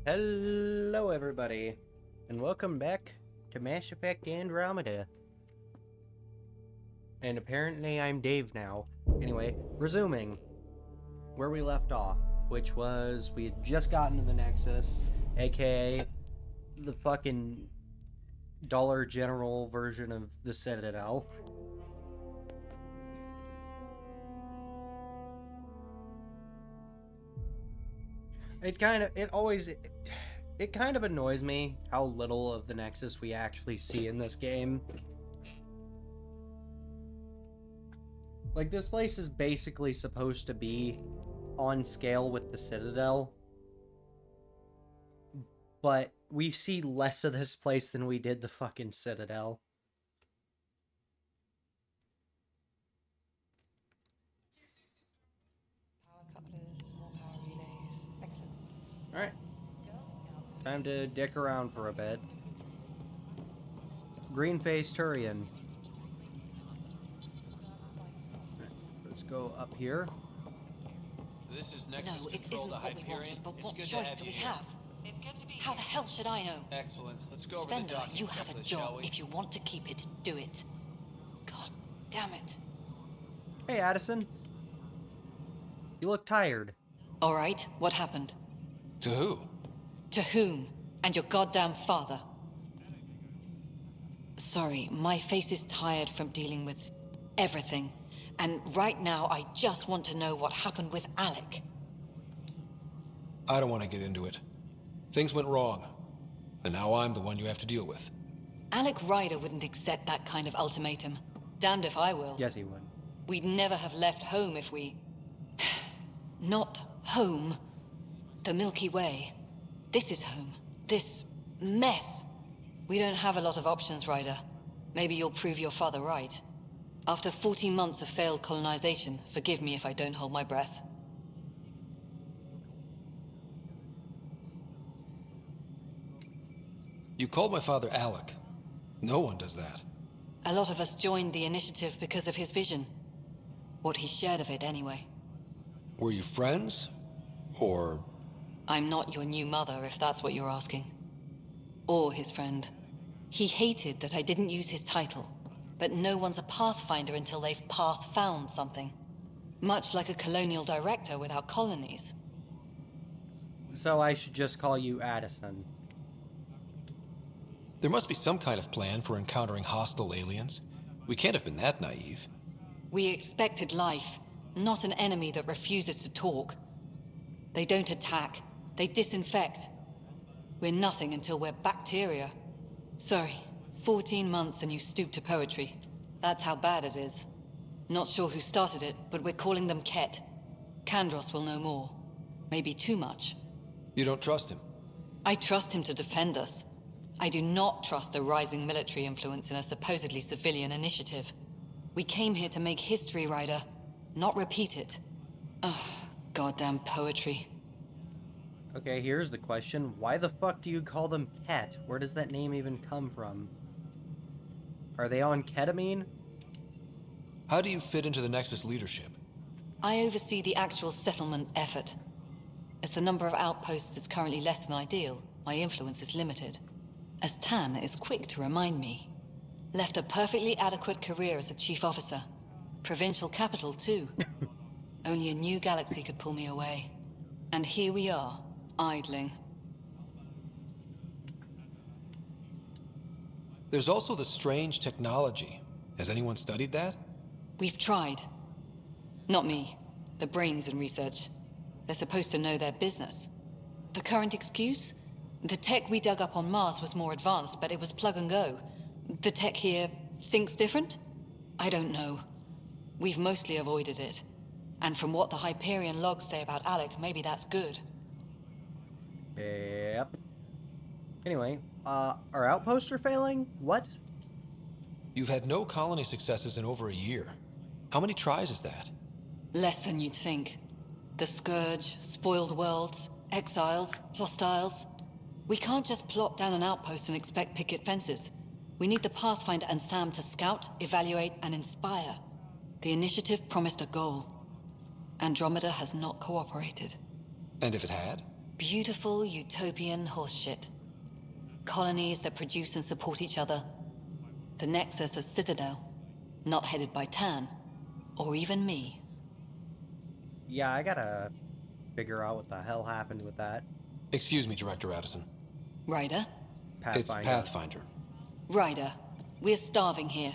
Hello everybody, and welcome back to Mass Effect Andromeda. And apparently I'm Dave now. Anyway, resuming where we left off, which was we had just gotten to the Nexus, aka the fucking Dollar General version of the Citadel. It kind of annoys me how little of the Nexus we actually see in this game. Like, this place is basically supposed to be on scale with the Citadel, but we see less of this place than we did the fucking Citadel. Alright. Time to dick around for a bit. Green-faced Turian. Let's go up here. This is Nexus No, it Control isn't to what we Hyperion. wanted, but It's what good to choice have do you we here. have? How the hell should I know? Excellent. Let's go over the Spender, document you have a template, shall job. we? If you want to keep it, do it. God damn it. Hey, Addison. You look tired. All right, what happened? To who? To whom? And your goddamn father. Sorry, my face is tired from dealing with everything. And right now, I just want to know what happened with Alec. I don't want to get into it. Things went wrong, and now I'm the one you have to deal with. Alec Ryder wouldn't accept that kind of ultimatum. Damned if I will. Yes, he would. We'd never have left home if we... Not home. The Milky Way. This is home. This mess. We don't have a lot of options, Ryder. Maybe you'll prove your father right. After 14 months of failed colonization, forgive me if I don't hold my breath. You called my father Alec. No one does that. A lot of us joined the initiative because of his vision. What he shared of it, anyway. Were you friends? Or... I'm not your new mother, if that's what you're asking. Or his friend. He hated that I didn't use his title. But no one's a pathfinder until they've path-found something. Much like a colonial director without colonies. So I should just call you Addison. There must be some kind of plan for encountering hostile aliens. We can't have been that naive. We expected life, not an enemy that refuses to talk. They don't attack, they disinfect. We're nothing until we're bacteria. Sorry, 14 months and you stoop to poetry. That's how bad it is. Not sure who started it, but we're calling them Ket. Kandros will know more. Maybe too much. You don't trust him? I trust him to defend us. I do not trust a rising military influence in a supposedly civilian initiative. We came here to make history, Ryder, not repeat it. Ugh, goddamn poetry. Okay, here's the question. Why the fuck do you call them Ket? Where does that name even come from? Are they on ketamine? How do you fit into the Nexus leadership? I oversee the actual settlement effort. As the number of outposts is currently less than ideal, my influence is limited. As Tan is quick to remind me. Left a perfectly adequate career as a chief officer. Provincial capital, too. Only a new galaxy could pull me away. And here we are, idling. There's also the strange technology. Has anyone studied that? We've tried. Not me. The brains in research. They're supposed to know their business. The current excuse? The tech we dug up on Mars was more advanced, but it was plug and go. The tech here thinks different? I don't know. We've mostly avoided it. And from what the Hyperion logs say about Alec, maybe that's good. Yep. Anyway, our outposts are failing? What? You've had no colony successes in over a year. How many tries is that? Less than you'd think. The Scourge, spoiled worlds, exiles, hostiles. We can't just plop down an outpost and expect picket fences. We need the Pathfinder and Sam to scout, evaluate, and inspire. The initiative promised a goal. Andromeda has not cooperated. And if it had? Beautiful utopian horseshit. Colonies that produce and support each other. The Nexus as Citadel, not headed by Tan, or even me. Yeah, I gotta figure out what the hell happened with that. Excuse me, Director Addison. Ryder? Pathfinder. It's Pathfinder. Ryder, we're starving here.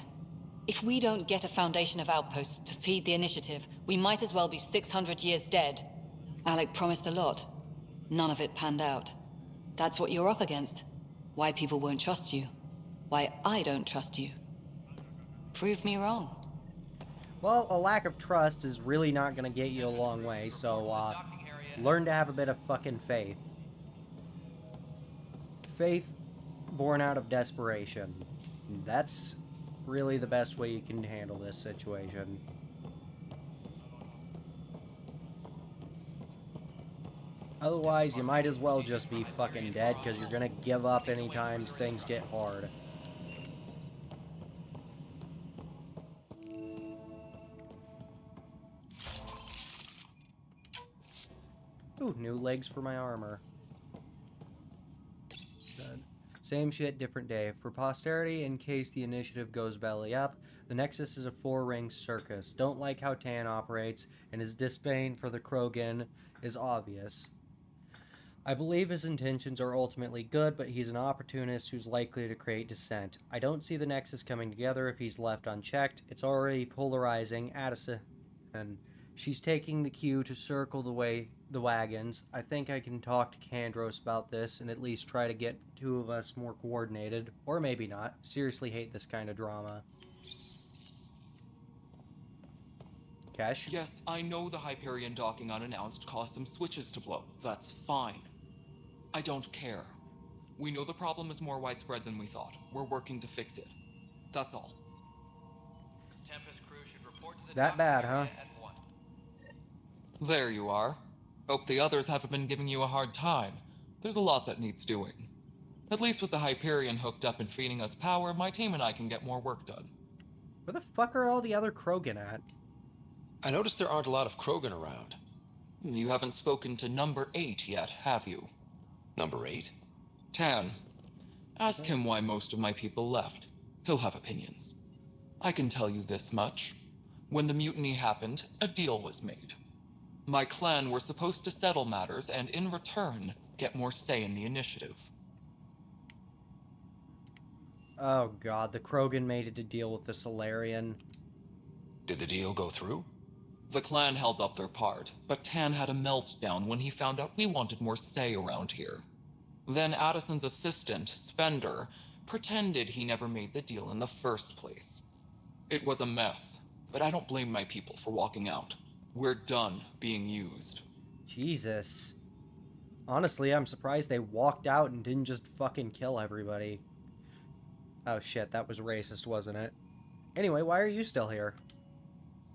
If we don't get a foundation of outposts to feed the initiative, we might as well be 600 years dead. Alec promised a lot. None of it panned out. That's what you're up against. Why people won't trust you. Why I don't trust you. Prove me wrong. Well, a lack of trust is really not gonna get you a long way, so, learn to have a bit of fucking faith. Faith born out of desperation. That's really the best way you can handle this situation. Otherwise, you might as well just be fucking dead, because you're gonna give up anytime things get hard. Ooh, new legs for my armor. Good. Same shit, different day. For posterity, in case the initiative goes belly up, the Nexus is a four-ring circus. Don't like how Tan operates, and his disdain for the Krogan is obvious. I believe his intentions are ultimately good, but he's an opportunist who's likely to create dissent. I don't see the Nexus coming together if he's left unchecked. It's already polarizing. Addison, and she's taking the cue to circle the wagons. I think I can talk to Kandros about this and at least try to get the two of us more coordinated. Or maybe not. Seriously hate this kind of drama. Kesh? Yes, I know the Hyperion docking unannounced caused some switches to blow. That's fine. I don't care. We know the problem is more widespread than we thought. We're working to fix it. That's all. Tempest crew should report to the That bad, huh? at 1. There you are. Hope the others haven't been giving you a hard time. There's a lot that needs doing. At least with the Hyperion hooked up and feeding us power, my team and I can get more work done. Where the fuck are all the other Krogan at? I noticed there aren't a lot of Krogan around. You haven't spoken to number 8 yet, have you? Number 8? Tan. Ask him why most of my people left. He'll have opinions. I can tell you this much. When the mutiny happened, a deal was made. My clan were supposed to settle matters and, in return, get more say in the initiative. Oh god, the Krogan made it a deal with the Solarian. Did the deal go through? The clan held up their part, but Tan had a meltdown when he found out we wanted more say around here. Then Addison's assistant, Spender, pretended he never made the deal in the first place. It was a mess, but I don't blame my people for walking out. We're done being used. Jesus. Honestly, I'm surprised they walked out and didn't just fucking kill everybody. Oh shit, that was racist, wasn't it? Anyway, why are you still here?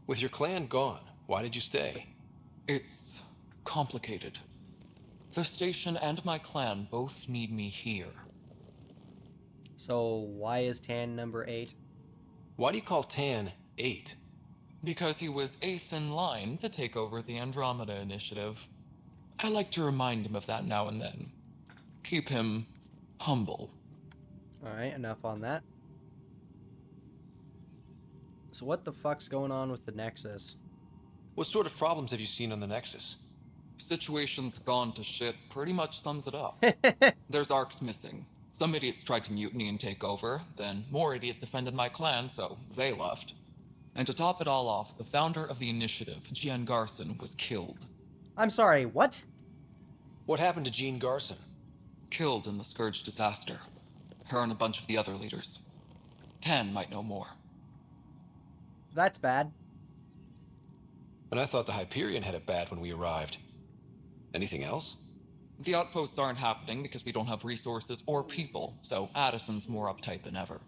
With your clan gone, why did you stay? It's complicated. The station and my clan both need me here. So, why is Tan number 8? Why do you call Tan 8? Because he was 8th in line to take over the Andromeda initiative. I like to remind him of that now and then. Keep him humble. Alright, enough on that. So what the fuck's going on with the Nexus? What sort of problems have you seen on the Nexus? Situation's gone to shit pretty much sums it up. There's arcs missing. Some idiots tried to mutiny and take over, then more idiots offended my clan, so they left. And to top it all off, the founder of the initiative, Jean Garson, was killed. I'm sorry, what? What happened to Jean Garson? Killed in the Scourge disaster. Her and a bunch of the other leaders. Tan might know more. That's bad. And I thought the Hyperion had it bad when we arrived. Anything else? The outposts aren't happening because we don't have resources or people, so Addison's more uptight than ever.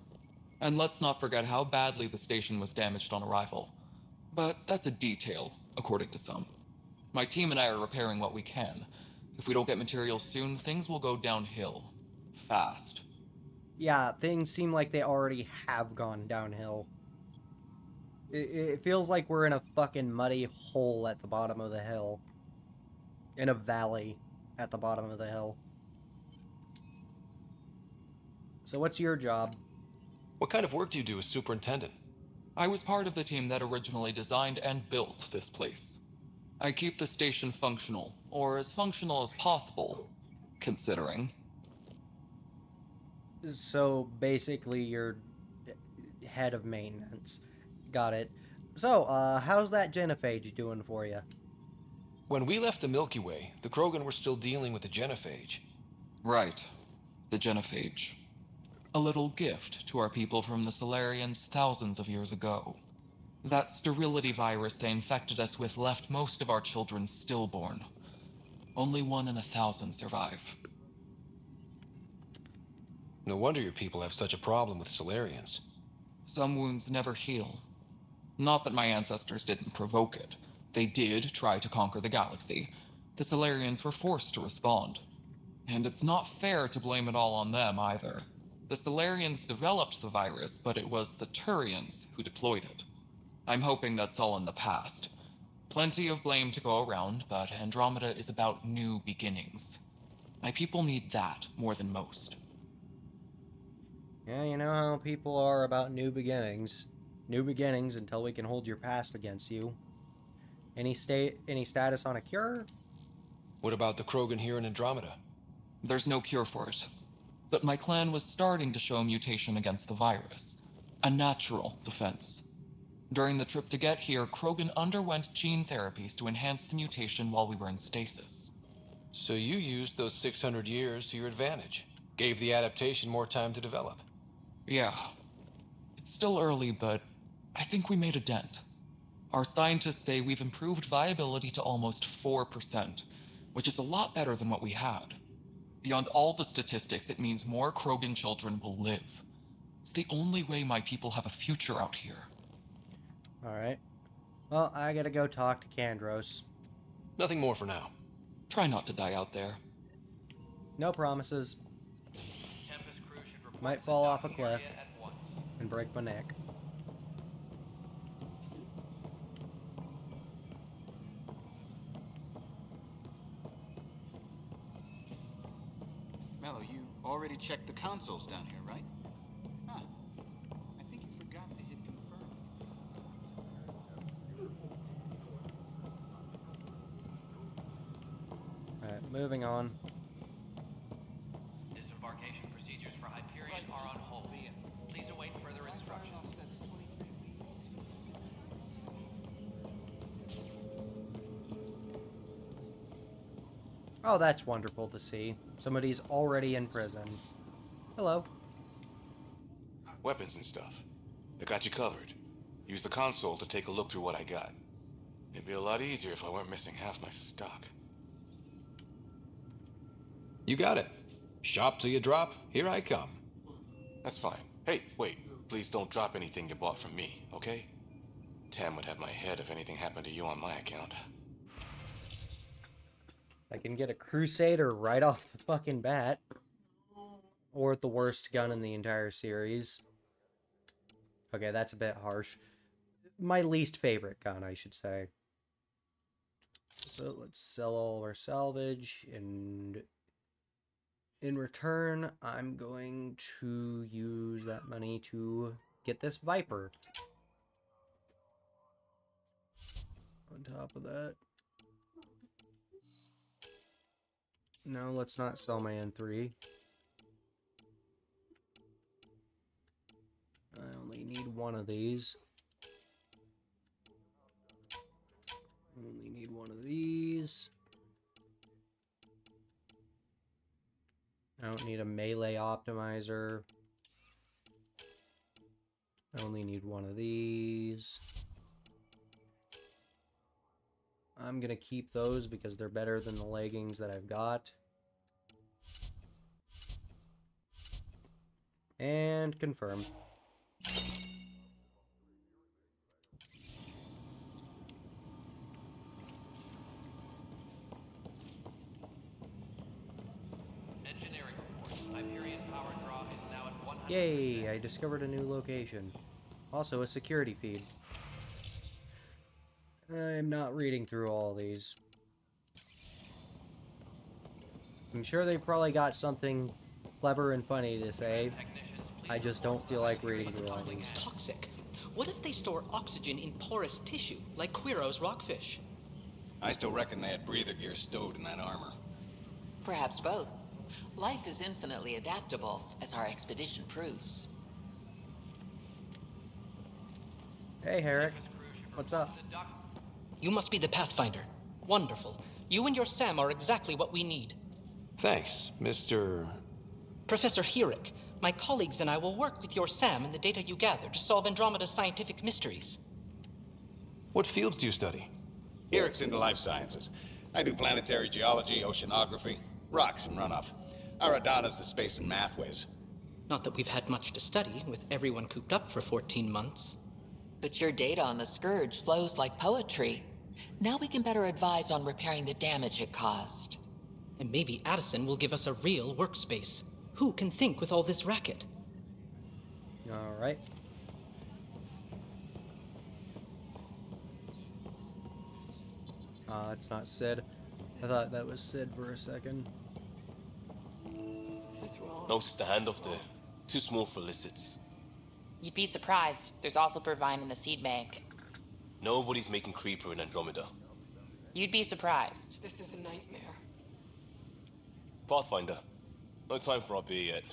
And let's not forget how badly the station was damaged on arrival. But that's a detail, according to some. My team and I are repairing what we can. If we don't get materials soon, things will go downhill. Fast. Yeah, things seem like they already have gone downhill. It feels like we're in a fucking muddy hole at the bottom of the hill. In a valley. at the bottom of the hill. So what's your job? What kind of work do you do as superintendent? I was part of the team that originally designed and built this place. I keep the station functional, or as functional as possible, considering. So basically, you're head of maintenance. Got it. So, how's that genophage doing for you? When we left the Milky Way, the Krogan were still dealing with the genophage. Right. The genophage. A little gift to our people from the Solarians thousands of years ago. That sterility virus they infected us with left most of our children stillborn. Only 1 in 1,000 survive. No wonder your people have such a problem with Solarians. Some wounds never heal. Not that my ancestors didn't provoke it. They did try to conquer the galaxy. The Solarians were forced to respond. And it's not fair to blame it all on them either. The Solarians developed the virus, but it was the Turians who deployed it. I'm hoping that's all in the past. Plenty of blame to go around, but Andromeda is about new beginnings. My people need that more than most. Yeah, you know how people are about new beginnings. New beginnings until we can hold your past against you. Any status on a cure? What about the Krogan here in Andromeda? There's no cure for it. But my clan was starting to show mutation against the virus. A natural defense. During the trip to get here, Krogan underwent gene therapies to enhance the mutation while we were in stasis. So you used those 600 years to your advantage. Gave the adaptation more time to develop. Yeah. It's still early, but I think we made a dent. Our scientists say we've improved viability to almost 4%, which is a lot better than what we had. Beyond all the statistics, it means more Krogan children will live. It's the only way my people have a future out here. Alright. Well, I gotta go talk to Kandros. Nothing more for now. Try not to die out there. No promises. Tempest crew should report Might to the fall off a docking cliff area at once. and break my neck. Mello, you already checked the consoles down here, right? Huh. I think you forgot to hit confirm. Alright, moving on. Disembarkation procedures for Hyperion are on hold. Please await further instructions. Oh, that's wonderful to see. Somebody's already in prison. Hello. Weapons and stuff. I got you covered. Use the console to take a look through what I got. It'd be a lot easier if I weren't missing half my stock. You got it. Shop till you drop. Here I come. That's fine. Hey, wait. Please don't drop anything you bought from me, okay? Tam would have my head if anything happened to you on my account. I can get a Crusader right off the fucking bat. Or the worst gun in the entire series. Okay, that's a bit harsh. My least favorite gun, I should say. So let's sell all of our salvage, and in return, I'm going to use that money to get this Viper. On top of that. No, let's not sell my N3. I only need one of these. Only need one of these. I don't need a melee optimizer. I only need one of these. I'm gonna keep those because they're better than the leggings that I've got. And confirm. Engineering reports. Hyperion power draw is now at 100%. Yay, I discovered a new location. Also a security feed. I'm not reading through all these. I'm sure they probably got something clever and funny to say. Technicians, please I just don't feel like reading the Sounds like lines. it's toxic. What if they store oxygen in porous tissue, like Quiro's rockfish? I still reckon they had breather gear stowed in that armor. Perhaps both. Life is infinitely adaptable, as our expedition proves. Hey, Herrick. What's up? You must be the Pathfinder. Wonderful. You and your Sam are exactly what we need. Thanks, Mr. Professor Herrick, my colleagues and I will work with your Sam and the data you gather to solve Andromeda's scientific mysteries. What fields do you study? Eric's into life sciences. I do planetary geology, oceanography, rocks and runoff. Aradana's the space and math whiz. Not that we've had much to study, with everyone cooped up for 14 months. But your data on the Scourge flows like poetry. Now we can better advise on repairing the damage it caused. And maybe Addison will give us a real workspace. Who can think with all this racket? Alright. It's not Sid. I thought that was Sid for a second. No, it's the handoff there. Too small for lizards. You'd be surprised. There's also Purvine in the seed bank. Nobody's making Creeper in Andromeda. You'd be surprised. This is a nightmare. Pathfinder, no time for our beer yet.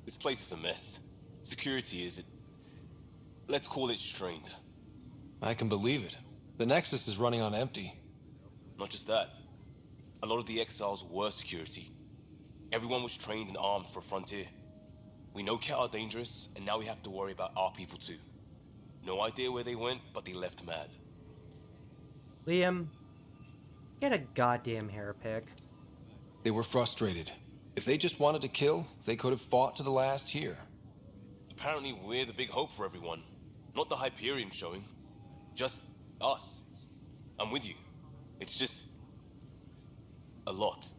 This place is a mess. Security is... let's call it strained. I can believe it. The Nexus is running on empty. Not just that. A lot of the exiles were security. Everyone was trained and armed for Frontier. We know Cat are dangerous, and now we have to worry about our people too. No idea where they went, but they left mad. Liam, get a goddamn hair pick. They were frustrated. If they just wanted to kill, they could have fought to the last here. Apparently we're the big hope for everyone. Not the Hyperion showing. Just us. I'm with you. It's just... a lot.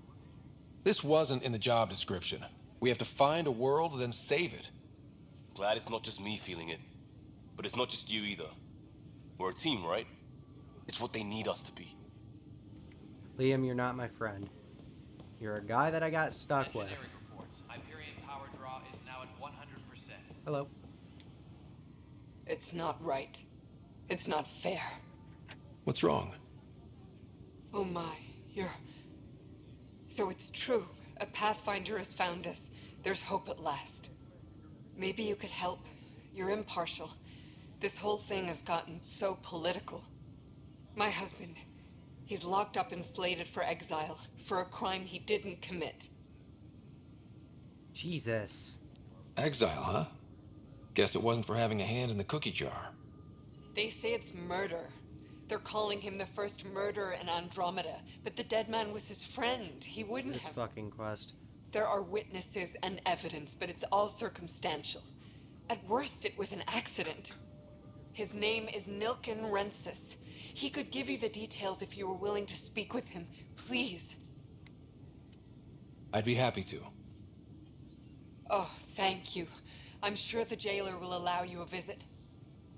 This wasn't in the job description. We have to find a world, then save it. Glad it's not just me feeling it. But it's not just you either. We're a team, right? It's what they need us to be. Liam, you're not my friend. You're a guy that I got stuck with. Engineering reports. Hyperion power draw is now at 100%. Hello. It's not right. It's not fair. What's wrong? Oh my, So it's true. A Pathfinder has found us. There's hope at last. Maybe you could help. You're impartial. This whole thing has gotten so political. My husband, he's locked up and slated for exile for a crime he didn't commit. Jesus. Exile, huh? Guess it wasn't for having a hand in the cookie jar. They say it's murder. They're calling him the first murderer in Andromeda, but the dead man was his friend. He wouldn't This have... fucking quest. There are witnesses and evidence, but it's all circumstantial. At worst, it was an accident. His name is Nilken Rensis. He could give you the details if you were willing to speak with him. Please. I'd be happy to. Oh, thank you. I'm sure the jailer will allow you a visit.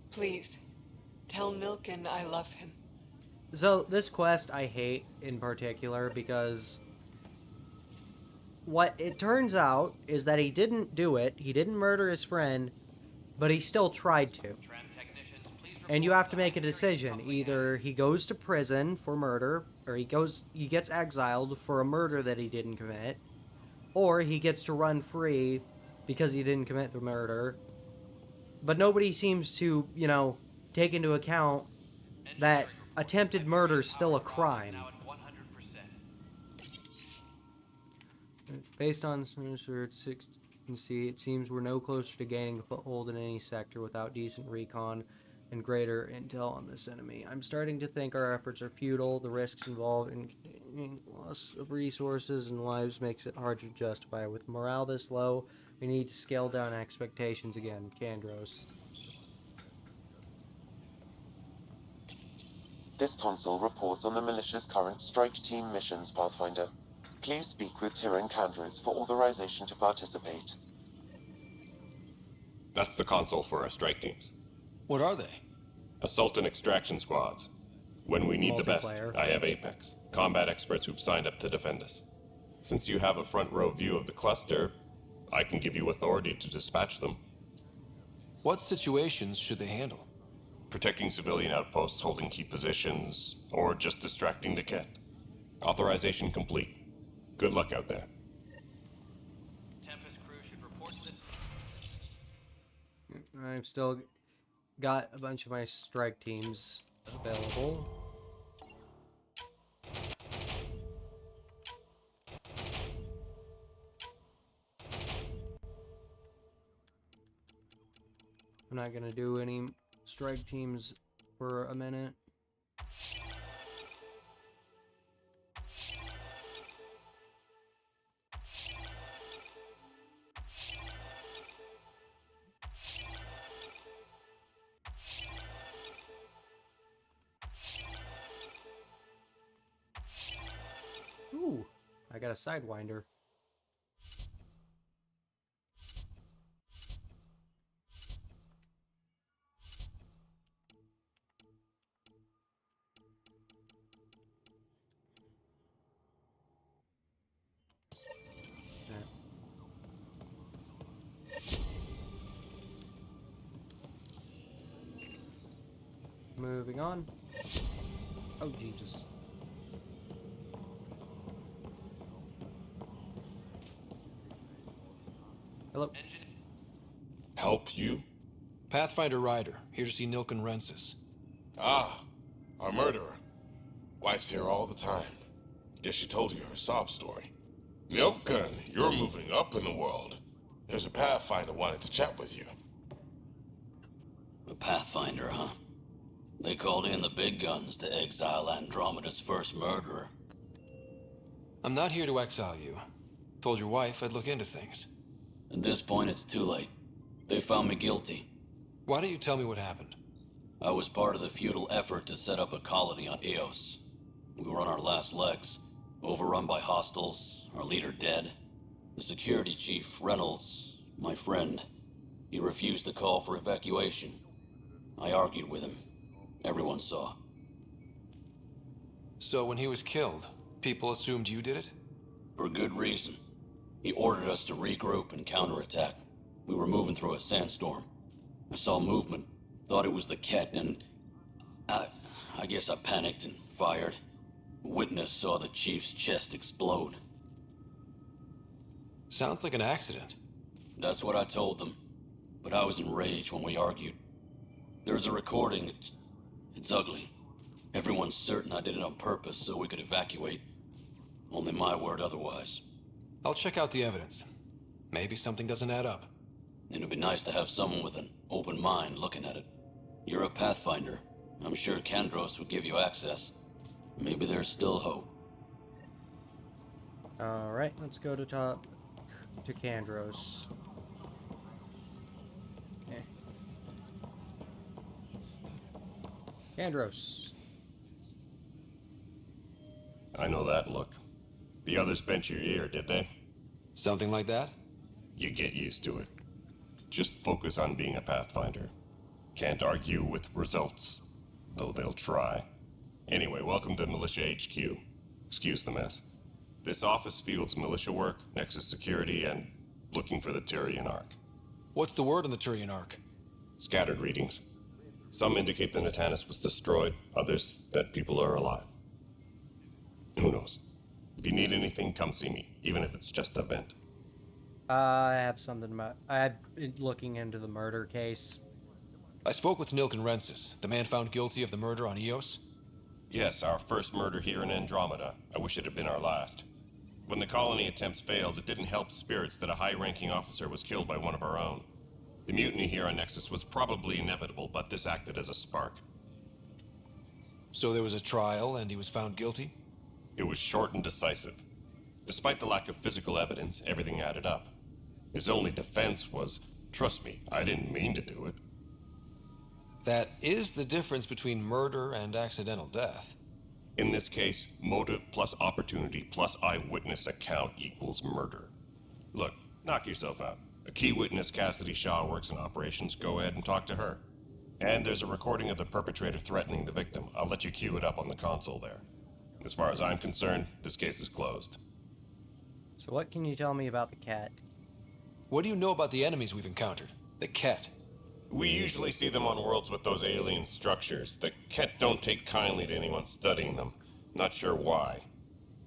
Please, tell Nilken I love him. So, this quest I hate in particular because what it turns out is that he didn't do it, he didn't murder his friend, but he still tried to. And you have to make a decision. Either he goes to prison for murder, or he gets exiled for a murder that he didn't commit, or he gets to run free because he didn't commit the murder. But nobody seems to, take into account that attempted murder is still a crime. Based on it seems we're no closer to gaining a foothold in any sector without decent recon and greater intel on this enemy. I'm starting to think our efforts are futile. The risks involved in loss of resources and lives makes it hard to justify. With morale this low, we need to scale down expectations again. Kandros. This console reports on the militia's current strike team missions, Pathfinder. Please speak with Tyrion Kandros for authorization to participate. That's the console for our strike teams. What are they? Assault and extraction squads. When we need the best, I have Apex. Combat experts who've signed up to defend us. Since you have a front row view of the cluster, I can give you authority to dispatch them. What situations should they handle? Protecting civilian outposts holding key positions, or just distracting the Ket. Authorization complete. Good luck out there. Tempest crew should report to this. I've still got a bunch of my strike teams available. I'm not gonna do any strike teams for a minute. Ooh, I got a Sidewinder. Moving on. Oh, Jesus. Hello. Help you? Pathfinder Ryder, here to see Nilken Rensis. Ah, our murderer. Wife's here all the time. Guess she told you her sob story. Nilken, you're moving up in the world. There's a Pathfinder wanted to chat with you. The Pathfinder, huh? They called in the big guns to exile Andromeda's first murderer. I'm not here to exile you. Told your wife I'd look into things. At this point, it's too late. They found me guilty. Why don't you tell me what happened? I was part of the futile effort to set up a colony on Eos. We were on our last legs, overrun by hostiles, our leader dead. The security chief, Reynolds, my friend, he refused to call for evacuation. I argued with him. Everyone saw. So when he was killed, people assumed you did it? For good reason. He ordered us to regroup and counterattack. We were moving through a sandstorm. I saw movement, thought it was the Ket, and I guess I panicked and fired. A witness saw the chief's chest explode. Sounds like an accident. That's what I told them, but I was enraged when we argued. There's a recording. It's ugly. Everyone's certain I did it on purpose so we could evacuate. Only my word otherwise. I'll check out the evidence. Maybe something doesn't add up. It'd be nice to have someone with an open mind looking at it. You're a Pathfinder. I'm sure Kandros would give you access. Maybe there's still hope. Alright, let's go to Kandros. Kandros. I know that look. The others bent your ear, did they? Something like that? You get used to it. Just focus on being a Pathfinder. Can't argue with results, though they'll try. Anyway, welcome to Militia HQ. Excuse the mess. This office fields militia work, Nexus security, and looking for the Turian Ark. What's the word on the Turian Ark? Scattered readings. Some indicate the Natanus was destroyed, others that people are alive. Who knows? If you need anything, come see me, even if it's just a vent. I have something about... I've been looking into the murder case. I spoke with Nilken Rensis, the man found guilty of the murder on Eos. Yes, our first murder here in Andromeda. I wish it had been our last. When the colony attempts failed, it didn't help spirits that a high-ranking officer was killed by one of our own. The mutiny here on Nexus was probably inevitable, but this acted as a spark. So there was a trial, and he was found guilty? It was short and decisive. Despite the lack of physical evidence, everything added up. His only defense was, trust me, I didn't mean to do it. That is the difference between murder and accidental death. In this case, motive plus opportunity plus eyewitness account equals murder. Look, knock yourself out. A key witness, Cassidy Shaw, works in operations. Go ahead and talk to her. And there's a recording of the perpetrator threatening the victim. I'll let you cue it up on the console there. As far as I'm concerned, this case is closed. So what can you tell me about the cat? What do you know about the enemies we've encountered? The Ket? We usually see them on worlds with those alien structures. The Ket don't take kindly to anyone studying them. Not sure why.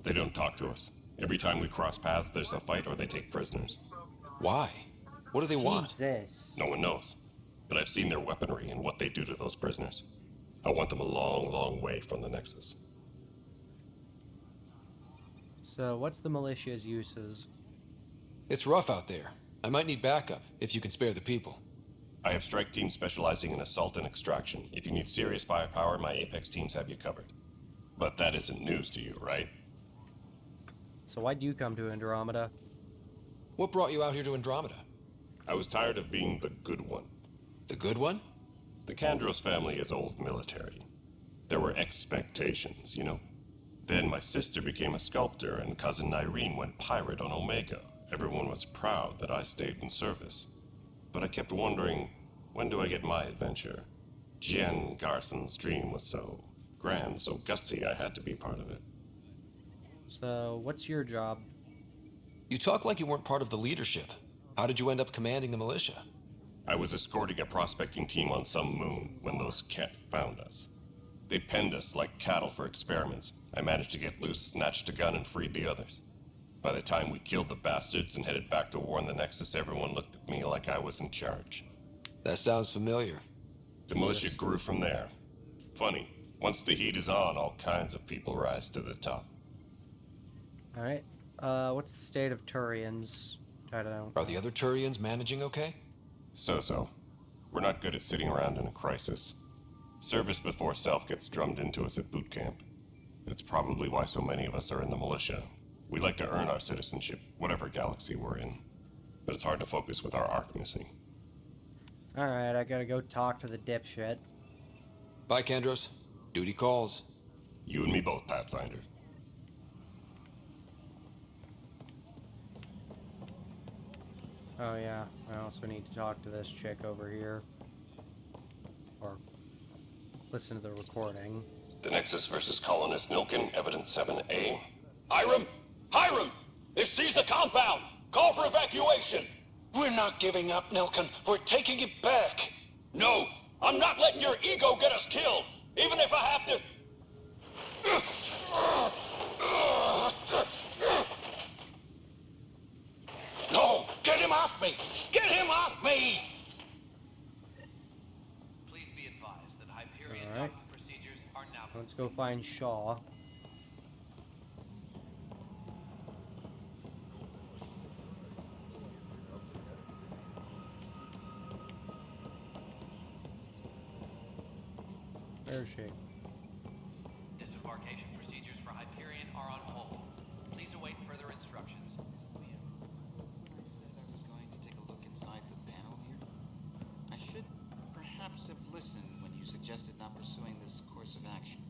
They don't talk to us. Every time we cross paths, there's a fight or they take prisoners. Why? What do they want? Jesus. No one knows. But I've seen their weaponry and what they do to those prisoners. I want them a long, long way from the Nexus. So what's the militia's uses? It's rough out there. I might need backup, if you can spare the people. I have strike teams specializing in assault and extraction. If you need serious firepower, my Apex teams have you covered. But that isn't news to you, right? So why'd you come to Andromeda? What brought you out here to Andromeda? I was tired of being the good one. The good one? The Kandros family is old military. There were expectations, you know? Then my sister became a sculptor and cousin Irene went pirate on Omega. Everyone was proud that I stayed in service. But I kept wondering, when do I get my adventure? Jen Garson's dream was so grand, so gutsy, I had to be part of it. So, what's your job? You talk like you weren't part of the leadership. How did you end up commanding the militia? I was escorting a prospecting team on some moon when those Ket found us. They penned us like cattle for experiments. I managed to get loose, snatched a gun, and freed the others. By the time we killed the bastards and headed back to war in the Nexus, everyone looked at me like I was in charge. That sounds familiar. The militia grew from there. Funny, once the heat is on, all kinds of people rise to the top. Alright. What's the state of Turians? I don't know. Are the other Turians managing okay? So-so. We're not good at sitting around in a crisis. Service before self gets drummed into us at boot camp. That's probably why so many of us are in the militia. We like to earn our citizenship, whatever galaxy we're in. But it's hard to focus with our arc missing. Alright, I gotta go talk to the dipshit. Bye, Kandros. Duty calls. You and me both, Pathfinder. Oh yeah, I also need to talk to this chick over here. Or listen to the recording. The Nexus versus Colonist Nilkin, Evidence 7A. Hiram! Hiram! They've seized the compound! Call for evacuation! We're not giving up, Nilkin. We're taking it back. No! I'm not letting your ego get us killed! Even if I have to... No! Get him off me! Get him off me! Please be advised that Hyperion Alright. docking procedures are now... Let's go find Shaw. Where is she? Disembarkation procedures for Hyperion are on hold. Please await further instructions. I said I was going to take a look inside the panel here. I should perhaps have listened when you suggested not pursuing this course of action.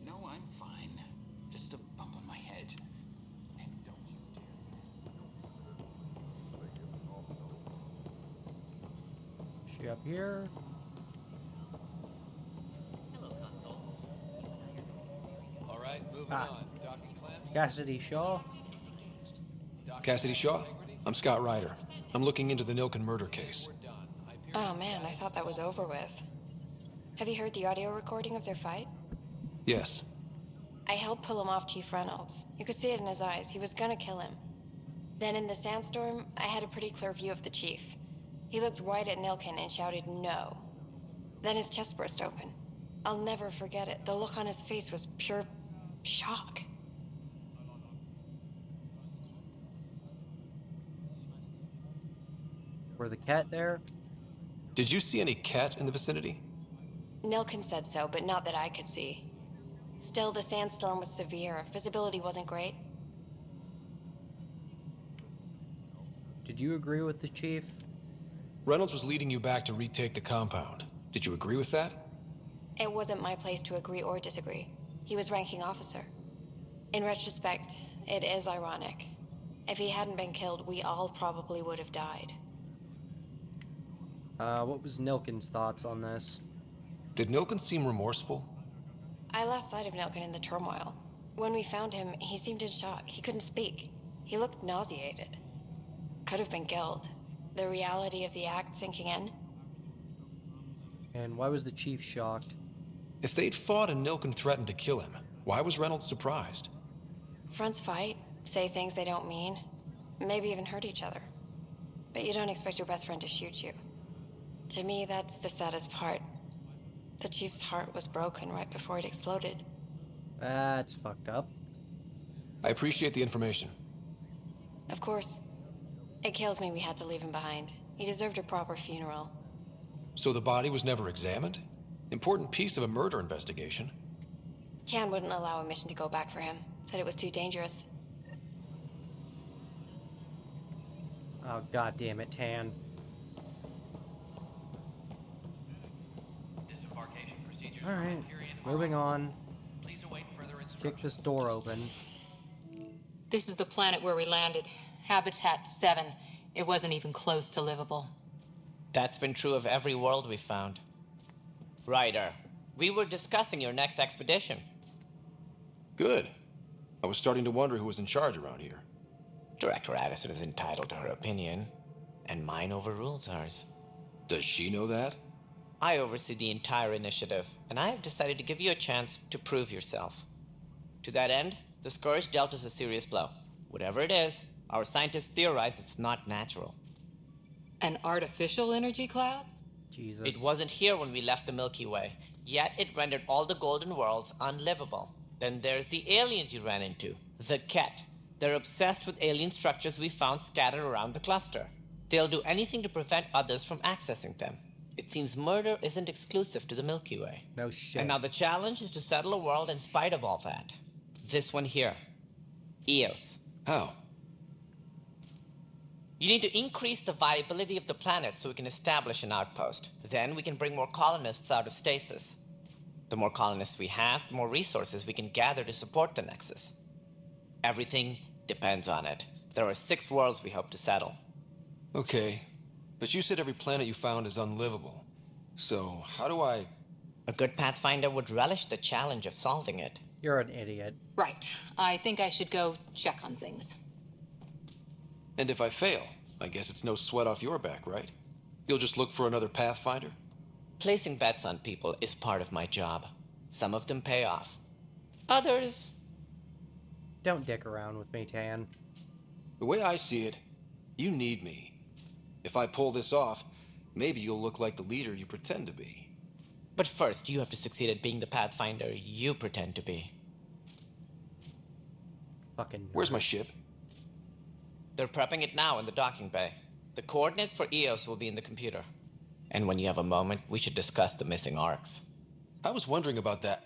No, I'm fine. Just a bump on my head. And don't you dare. Is she up here? All right, moving Ah. on. Docking clamps. Cassidy Shaw? Cassidy Shaw? I'm Scott Ryder. I'm looking into the Nilkin murder case. Oh man, I thought that was over with. Have you heard the audio recording of their fight? Yes. I helped pull him off Chief Reynolds. You could see it in his eyes. He was gonna kill him. Then in the sandstorm, I had a pretty clear view of the chief. He looked right at Nilkin and shouted no. Then his chest burst open. I'll never forget it. The look on his face was pure shock. Were the cat there? Did you see any Ket in the vicinity? Nilkin said so, but not that I could see. Still, the sandstorm was severe. Visibility wasn't great. Did you agree with the chief? Reynolds was leading you back to retake the compound. Did you agree with that? It wasn't my place to agree or disagree. He was ranking officer. In retrospect, it is ironic. If he hadn't been killed, we all probably would have died. What was Nilkin's thoughts on this? Did Nilkin seem remorseful? I lost sight of Nilkin in the turmoil. When we found him, he seemed in shock. He couldn't speak. He looked nauseated. Could have been guilt. The reality of the act sinking in. And why was the chief shocked? If they'd fought and Nilken threatened to kill him, why was Reynolds surprised? Fronts fight, say things they don't mean, maybe even hurt each other. But you don't expect your best friend to shoot you. To me, that's the saddest part. The chief's heart was broken right before it exploded. That's fucked up. I appreciate the information. Of course. It kills me we had to leave him behind. He deserved a proper funeral. So the body was never examined? Important piece of a murder investigation. Tian wouldn't allow a mission to go back for him. Said it was too dangerous. Oh, god damn it, Tan. Disembarkation procedures. Alright, moving on. Please await further Let's kick this door open. This is the planet where we landed. Habitat 7. It wasn't even close to livable. That's been true of every world we've found. Ryder, we were discussing your next expedition. Good. I was starting to wonder who was in charge around here. Director Addison is entitled to her opinion, and mine overrules hers. Does she know that? I oversee the entire initiative, and I have decided to give you a chance to prove yourself. To that end, the Scourge dealt us a serious blow. Whatever it is, our scientists theorize it's not natural. An artificial energy cloud? Jesus. It wasn't here when we left the Milky Way, yet it rendered all the golden worlds unlivable. Then there's the aliens you ran into, the Ket. They're obsessed with alien structures we found scattered around the cluster. They'll do anything to prevent others from accessing them. It seems murder isn't exclusive to the Milky Way. No shit. And now the challenge is to settle a world in spite of all that. This one here. Eos. How? You need to increase the viability of the planet so we can establish an outpost. Then we can bring more colonists out of stasis. The more colonists we have, the more resources we can gather to support the Nexus. Everything depends on it. There are 6 worlds we hope to settle. Okay, but you said every planet you found is unlivable. So, how do I... A good Pathfinder would relish the challenge of solving it. You're an idiot. Right. I think I should go check on things. And if I fail, I guess it's no sweat off your back, right? You'll just look for another Pathfinder? Placing bets on people is part of my job. Some of them pay off. Others... Don't dick around with me, Tan. The way I see it, you need me. If I pull this off, maybe you'll look like the leader you pretend to be. But first, you have to succeed at being the Pathfinder you pretend to be. Fucking nerd. Where's my ship? They're prepping it now in the docking bay. The coordinates for Eos will be in the computer. And when you have a moment, we should discuss the missing arcs. I was wondering about that.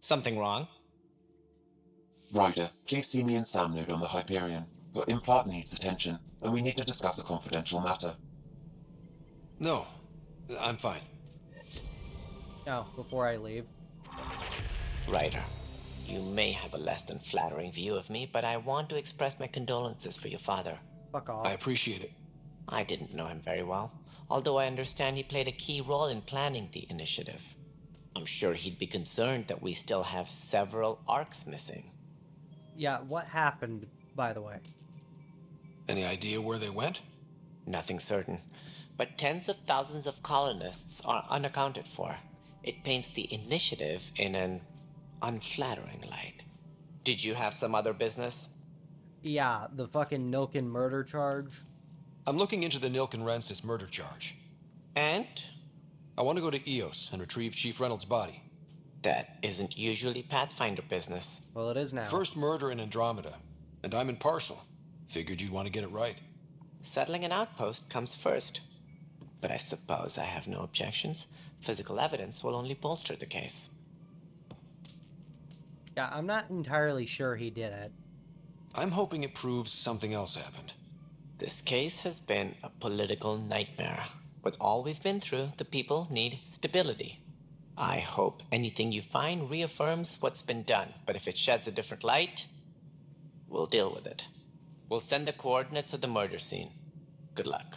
Something wrong? Ryder, please see me and Sam node on the Hyperion. Your implant needs attention, and we need to discuss a confidential matter. No, I'm fine. Oh, before I leave. Ryder, you may have a less than flattering view of me, but I want to express my condolences for your father. Fuck off. I appreciate it. I didn't know him very well, although I understand he played a key role in planning the initiative. I'm sure he'd be concerned that we still have several arcs missing. Yeah, what happened, by the way? Any idea where they went? Nothing certain, but tens of thousands of colonists are unaccounted for. It paints the initiative in an unflattering light. Did you have some other business? Yeah, the fucking Nilken murder charge. I'm looking into the Nilken Rensis murder charge. And? I want to go to Eos and retrieve Chief Reynolds' body. That isn't usually Pathfinder business. Well, it is now. First murder in Andromeda, and I'm impartial. Figured you'd want to get it right. Settling an outpost comes first. But I suppose I have no objections. Physical evidence will only bolster the case. Yeah, I'm not entirely sure he did it. I'm hoping it proves something else happened. This case has been a political nightmare. With all we've been through, the people need stability. I hope anything you find reaffirms what's been done, but if it sheds a different light, we'll deal with it. We'll send the coordinates of the murder scene. Good luck.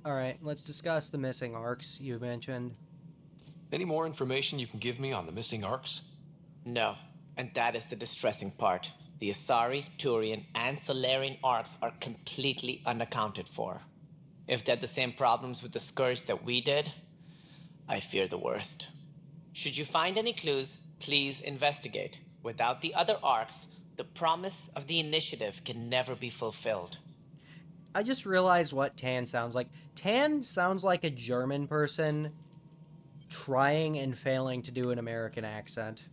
Alright, let's discuss the missing arcs you mentioned. Any more information you can give me on the missing arcs? No. And that is the distressing part. The Asari, Turian, and Solarian arcs are completely unaccounted for. If they had the same problems with the Scourge that we did, I fear the worst. Should you find any clues, please investigate. Without the other arcs, the promise of the initiative can never be fulfilled. I just realized what Tan sounds like. Tan sounds like a German person trying and failing to do an American accent.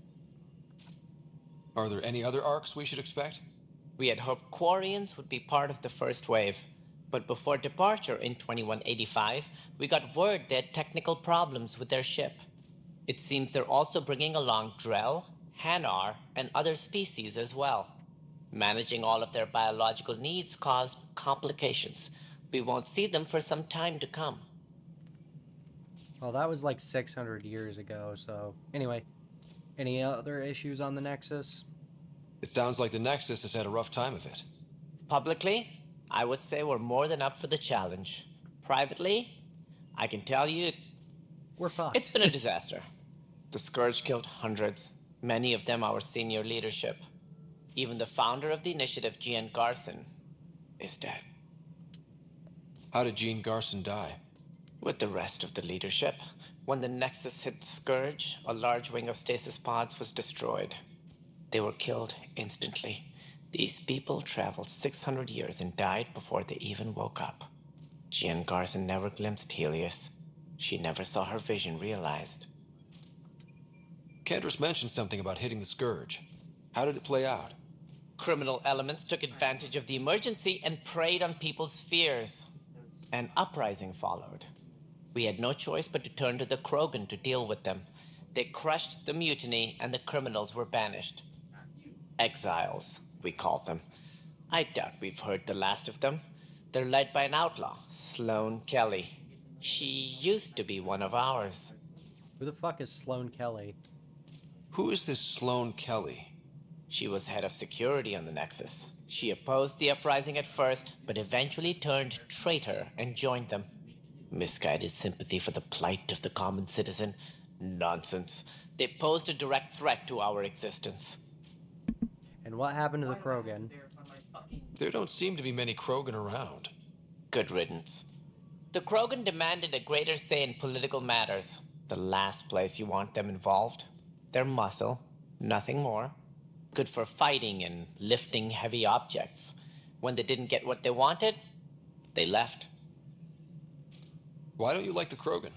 Are there any other arcs we should expect? We had hoped Quarians would be part of the first wave, but before departure in 2185, we got word they had technical problems with their ship. It seems they're also bringing along Drell, Hanar, and other species as well. Managing all of their biological needs caused complications. We won't see them for some time to come. Well, that was like 600 years ago, so... Anyway, any other issues on the Nexus? It sounds like the Nexus has had a rough time of it. Publicly, I would say we're more than up for the challenge. Privately, I can tell you... We're fucked. It's been a disaster. The Scourge killed hundreds, many of them our senior leadership. Even the founder of the initiative, Gian Garson, is dead. How did Jean Garson die? With the rest of the leadership, when the Nexus hit the Scourge, a large wing of stasis pods was destroyed. They were killed instantly. These people traveled 600 years and died before they even woke up. Jean Garson never glimpsed Helios. She never saw her vision realized. Kendris mentioned something about hitting the Scourge. How did it play out? Criminal elements took advantage of the emergency and preyed on people's fears. An uprising followed. We had no choice but to turn to the Krogan to deal with them. They crushed the mutiny and the criminals were banished. Exiles, we call them. I doubt we've heard the last of them. They're led by an outlaw, Sloane Kelly. She used to be one of ours. Who the fuck is Sloane Kelly? Who is this Sloane Kelly? She was head of security on the Nexus. She opposed the uprising at first, but eventually turned traitor and joined them. Misguided sympathy for the plight of the common citizen? Nonsense. They posed a direct threat to our existence. And what happened to the Krogan? There don't seem to be many Krogan around. Good riddance. The Krogan demanded a greater say in political matters. The last place you want them involved. Their muscle, nothing more. Good for fighting and lifting heavy objects. When they didn't get what they wanted, they left. Why don't you like the Krogan?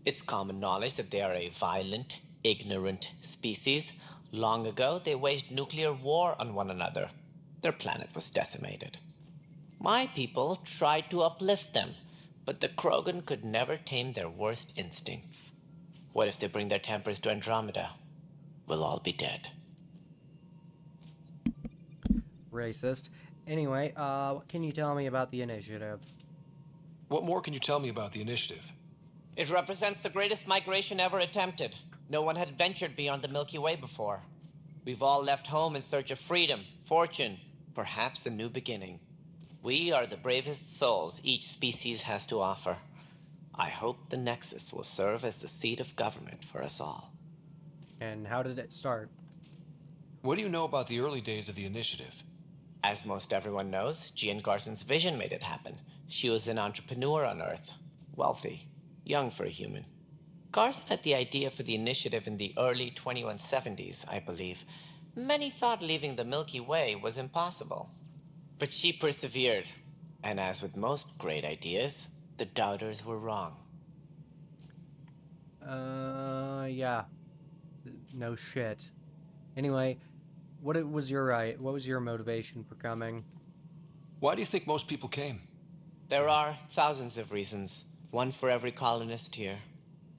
It's common knowledge that they are a violent, ignorant species. Long ago, they waged nuclear war on one another. Their planet was decimated. My people tried to uplift them, but the Krogan could never tame their worst instincts. What if they bring their tempers to Andromeda? We'll all be dead. Racist. Anyway, what can you tell me about the initiative? What more can you tell me about the initiative? It represents the greatest migration ever attempted. No one had ventured beyond the Milky Way before. We've all left home in search of freedom, fortune, perhaps a new beginning. We are the bravest souls each species has to offer. I hope the Nexus will serve as the seat of government for us all. And how did it start? What do you know about the early days of the initiative? As most everyone knows, Jean Garson's vision made it happen. She was an entrepreneur on Earth. Wealthy. Young for a human. Garson had the idea for the initiative in the early 2170s, I believe. Many thought leaving the Milky Way was impossible. But she persevered. And as with most great ideas, the doubters were wrong. Yeah. No shit. Anyway, what was your motivation for coming? Why do you think most people came? There are thousands of reasons, one for every colonist here.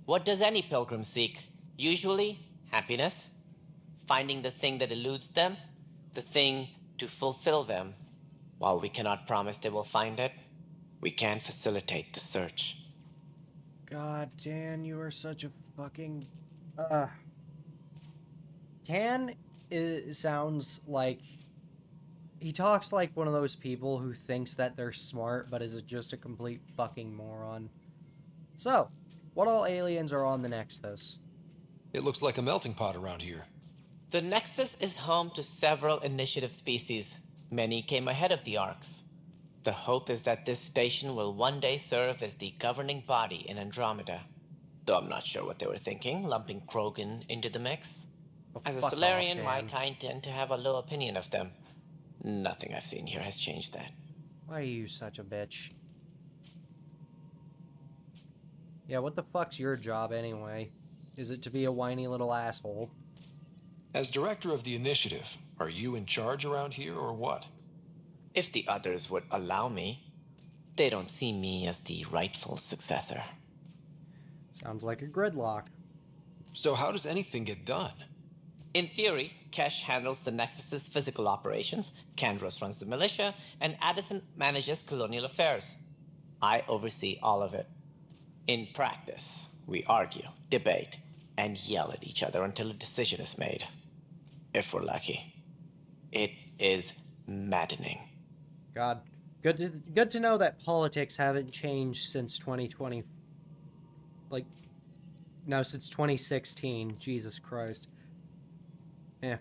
What does any pilgrim seek? Usually, happiness. Finding the thing that eludes them, the thing to fulfill them. While we cannot promise they will find it, we can facilitate the search. God, Dan, you are such a fucking... Dan sounds like... He talks like one of those people who thinks that they're smart, but is just a complete fucking moron. So, what all aliens are on the Nexus? It looks like a melting pot around here. The Nexus is home to several initiative species. Many came ahead of the Arcs. The hope is that this station will one day serve as the governing body in Andromeda. Though I'm not sure what they were thinking, lumping Krogan into the mix. As a fuck off, Solarian, my Dan. kind tend to have a low opinion of them. Nothing I've seen here has changed that. Why are you such a bitch? Yeah, what the fuck's your job anyway? Is it to be a whiny little asshole? As director of the initiative, are you in charge around here or what? If the others would allow me, they don't see me as the rightful successor. Sounds like a gridlock. So how does anything get done? In theory, Kesh handles the Nexus's physical operations, Kandros runs the militia, and Addison manages colonial affairs. I oversee all of it. In practice, we argue, debate, and yell at each other until a decision is made. If we're lucky. It is maddening. God, good to know that politics haven't changed since 2020. Like, no, since 2016. Jesus Christ.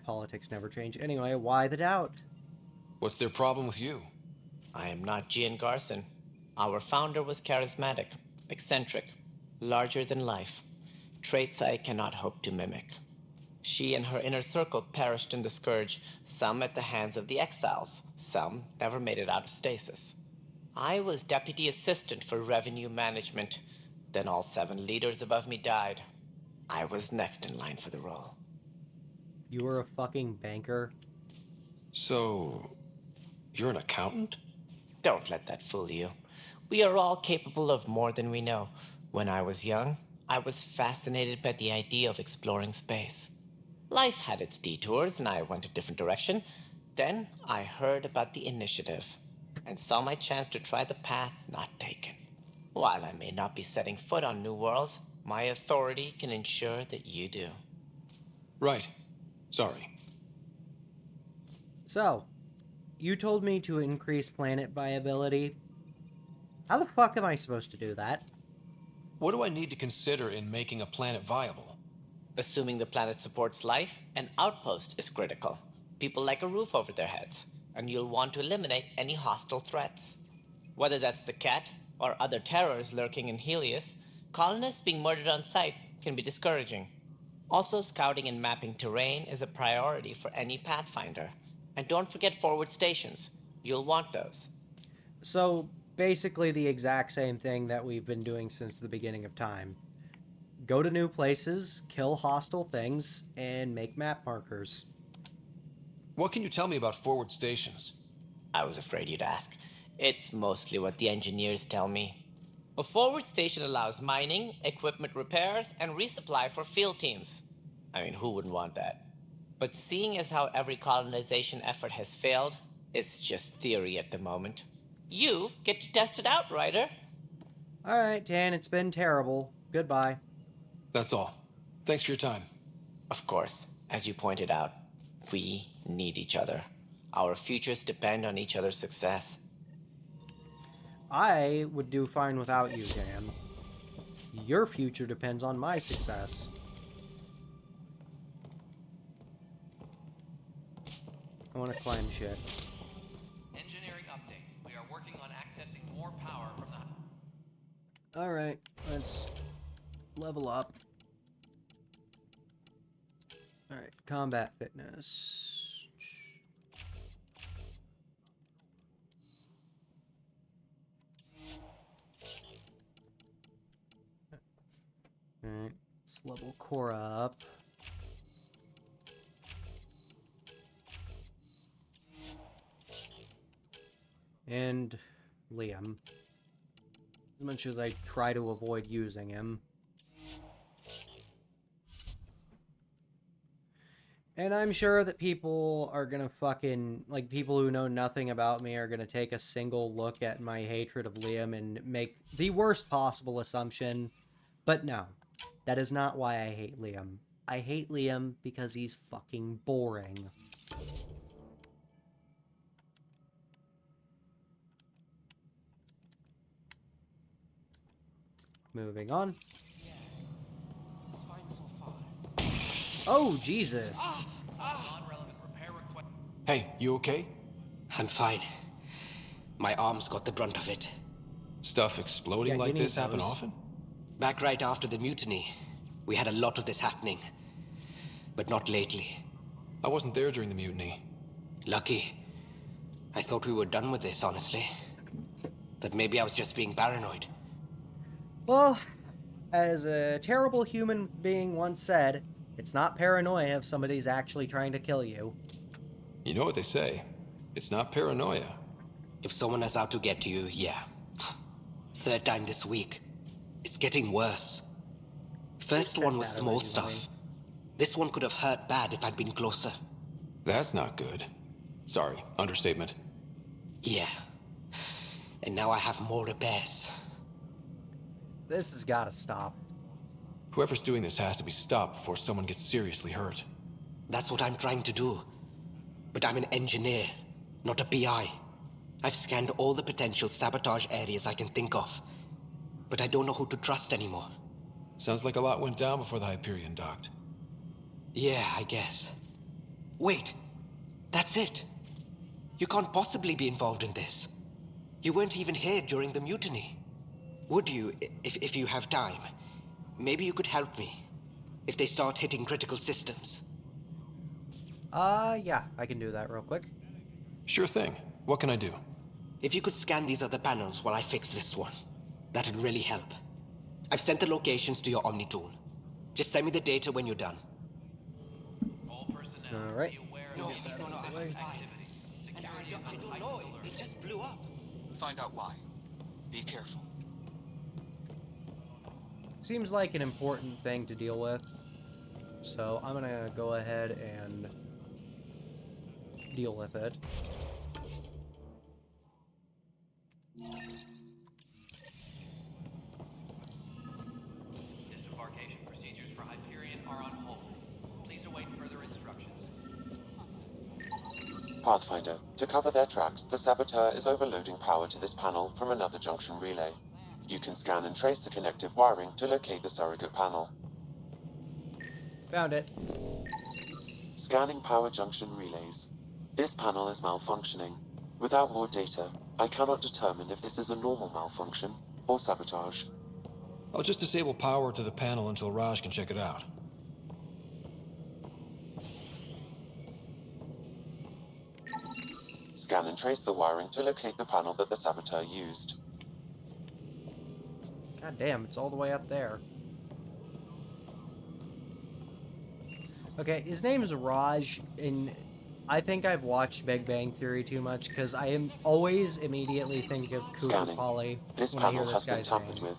Politics never change. Anyway, why the doubt? What's their problem with you? I am not Gian Garson. Our founder was charismatic, eccentric, larger than life. Traits I cannot hope to mimic. She and her inner circle perished in the Scourge, some at the hands of the Exiles, some never made it out of stasis. I was deputy assistant for revenue management. Then all 7 leaders above me died. I was next in line for the role. You were a fucking banker? So, you're an accountant? Don't let that fool you. We are all capable of more than we know. When I was young, I was fascinated by the idea of exploring space. Life had its detours, and I went a different direction. Then I heard about the initiative, and saw my chance to try the path not taken. While I may not be setting foot on new worlds, my authority can ensure that you do. Right. Sorry. So, you told me to increase planet viability. How the fuck am I supposed to do that? What do I need to consider in making a planet viable? Assuming the planet supports life, an outpost is critical. People like a roof over their heads, and you'll want to eliminate any hostile threats. Whether that's the cat, or other terrors lurking in Helios, colonists being murdered on sight can be discouraging. Also, scouting and mapping terrain is a priority for any Pathfinder. And don't forget forward stations. You'll want those. So, basically the exact same thing that we've been doing since the beginning of time. Go to new places, kill hostile things, and make map markers. What can you tell me about forward stations? I was afraid you'd ask. It's mostly what the engineers tell me. A forward station allows mining, equipment repairs, and resupply for field teams. I mean, who wouldn't want that? But seeing as how every colonization effort has failed, it's just theory at the moment. You get to test it out, Ryder. Alright, Dan, it's been terrible. Goodbye. That's all. Thanks for your time. Of course, as you pointed out, we need each other. Our futures depend on each other's success. I would do fine without you, Dan. Your future depends on my success. I want to climb shit. Engineering update. We are working on accessing more power from the... Alright, let's level up. Alright, combat fitness. Alright, let's level Cora up. And Liam. As much as I try to avoid using him. And I'm sure that people are gonna fucking, like, people who know nothing about me are gonna take a single look at my hatred of Liam and make the worst possible assumption. But no, that is not why I hate Liam. I hate Liam because he's fucking boring. Moving on. Oh, Jesus. Hey, you okay? I'm fine. My arms got the brunt of it. Stuff exploding like this happen often? Back right after the mutiny, we had a lot of this happening. But not lately. I wasn't there during the mutiny. Lucky. I thought we were done with this, honestly. That maybe I was just being paranoid. Well, as a terrible human being once said, it's not paranoia if somebody's actually trying to kill you. You know what they say. It's not paranoia. If someone is out to get you, yeah. Third time this week. It's getting worse. First one was small stuff. This one could have hurt bad if I'd been closer. That's not good. Sorry, understatement. Yeah. And now I have more repairs. This has got to stop. Whoever's doing this has to be stopped before someone gets seriously hurt. That's what I'm trying to do. But I'm an engineer, not a PI. I've scanned all the potential sabotage areas I can think of. But I don't know who to trust anymore. Sounds like a lot went down before the Hyperion docked. Yeah, I guess. Wait. That's it. You can't possibly be involved in this. You weren't even here during the mutiny. Would you, if you have time? Maybe you could help me. If they start hitting critical systems. Yeah, I can do that real quick. Sure thing. What can I do? If you could scan these other panels while I fix this one, that'd really help. I've sent the locations to your Omni tool. Just send me the data when you're done. Alright. No, I'm fine. I don't know. It just blew up. Find out why. Be careful. Seems like an important thing to deal with. So I'm gonna go ahead and deal with it. Disembarkation procedures for Hyperion are on hold. Please await further instructions. Pathfinder, to cover their tracks, the saboteur is overloading power to this panel from another junction relay. You can scan and trace the connective wiring to locate the surrogate panel. Found it. Scanning power junction relays. This panel is malfunctioning. Without more data, I cannot determine if this is a normal malfunction or sabotage. I'll just disable power to the panel until Raj can check it out. Scan and trace the wiring to locate the panel that the saboteur used. God damn, it's all the way up there. Okay, his name is Raj, and I think I've watched Big Bang Theory too much, because I am always immediately think of Cooper Polly This when I hear panel this has been guy's tampered name. with.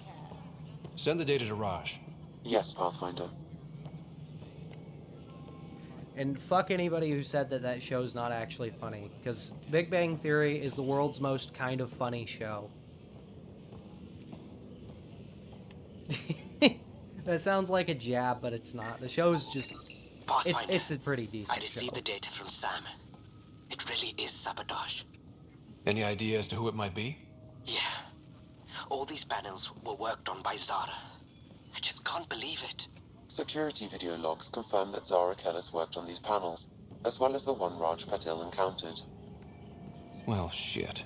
Send the data to Raj. Yes, Pathfinder. And fuck anybody who said that that show's not actually funny, because Big Bang Theory is the world's most kind of funny show. That sounds like a jab, but it's not. The show's just... It's a pretty decent I received the data from Sam. It really is sabotage. Any idea as to who it might be? Yeah. All these panels were worked on by Zara. I just can't believe it. Security video logs confirm that Zara Kellis worked on these panels, as well as the one Raj Patil encountered. Well, shit.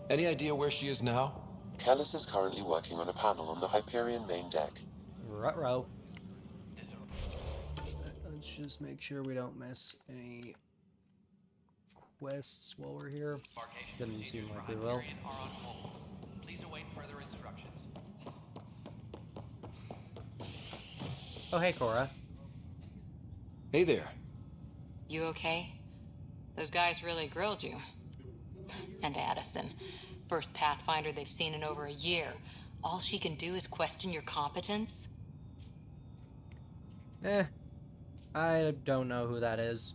Any idea where she is now? Kellis is currently working on a panel on the Hyperion main deck. Ruh-roh. Let's just make sure we don't miss any quests while we're here. Doesn't seem like we will. Please await further instructions. Oh, hey, Cora. Hey there. You okay? Those guys really grilled you. And Addison. First Pathfinder they've seen in over a year. All she can do is question your competence? I don't know who that is.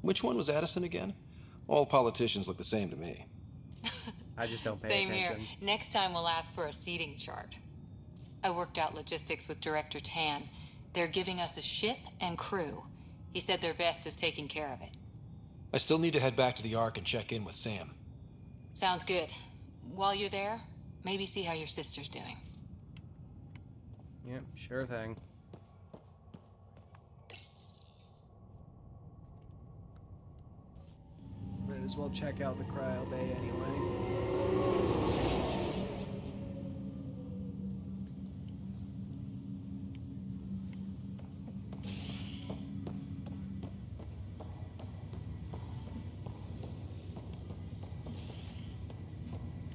Which one was Addison again? All politicians look the same to me. I just don't pay Same attention. here. Next time we'll ask for a seating chart. I worked out logistics with Director Tan. They're giving us a ship and crew. He said their best is taking care of it. I still need to head back to the Ark and check in with Sam. Sounds good. While you're there, maybe see how your sister's doing. Yep, sure thing. as well check out the cryo bay anyway.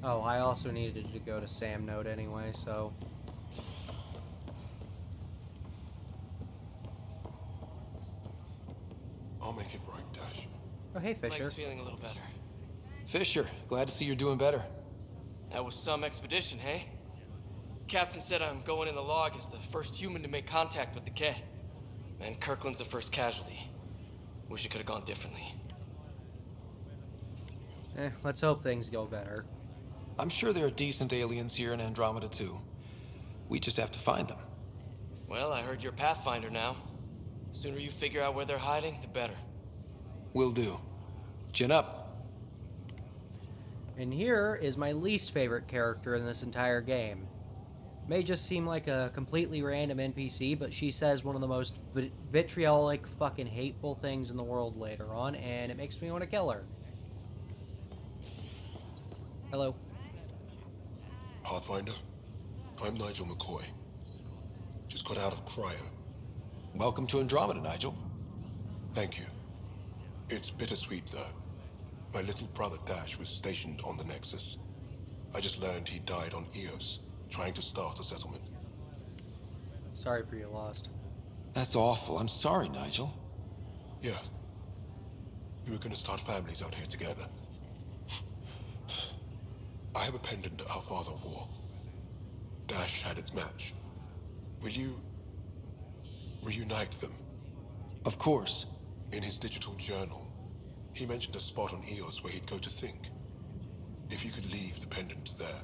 Oh, I also needed to go to Sam Node anyway, so... I'll make it right, Dash. Oh, hey, Fisher. Mike's feeling a little better. Fisher, glad to see you're doing better. That was some expedition, hey? Captain said I'm going in the log as the first human to make contact with the Ket. And Kirkland's the first casualty. Wish it could have gone differently. Let's hope things go better. I'm sure there are decent aliens here in Andromeda too. We just have to find them. Well, I heard you're Pathfinder now. Sooner you figure out where they're hiding, the better. Will do. Chin up. And here is my least favorite character in this entire game. May just seem like a completely random NPC, but she says one of the most vitriolic, fucking hateful things in the world later on, and it makes me want to kill her. Hello. Pathfinder, I'm Nigel McCoy. Just got out of cryo. Welcome to Andromeda, Nigel. Thank you. It's bittersweet, though. My little brother Dash was stationed on the Nexus. I just learned he died on Eos, trying to start a settlement. Sorry for your loss. That's awful. I'm sorry, Nigel. Yeah. We were gonna start families out here together. I have a pendant our father wore. Dash had its match. Will you reunite them? Of course. In his digital journal, he mentioned a spot on Eos where he'd go to think. If you could leave the pendant there.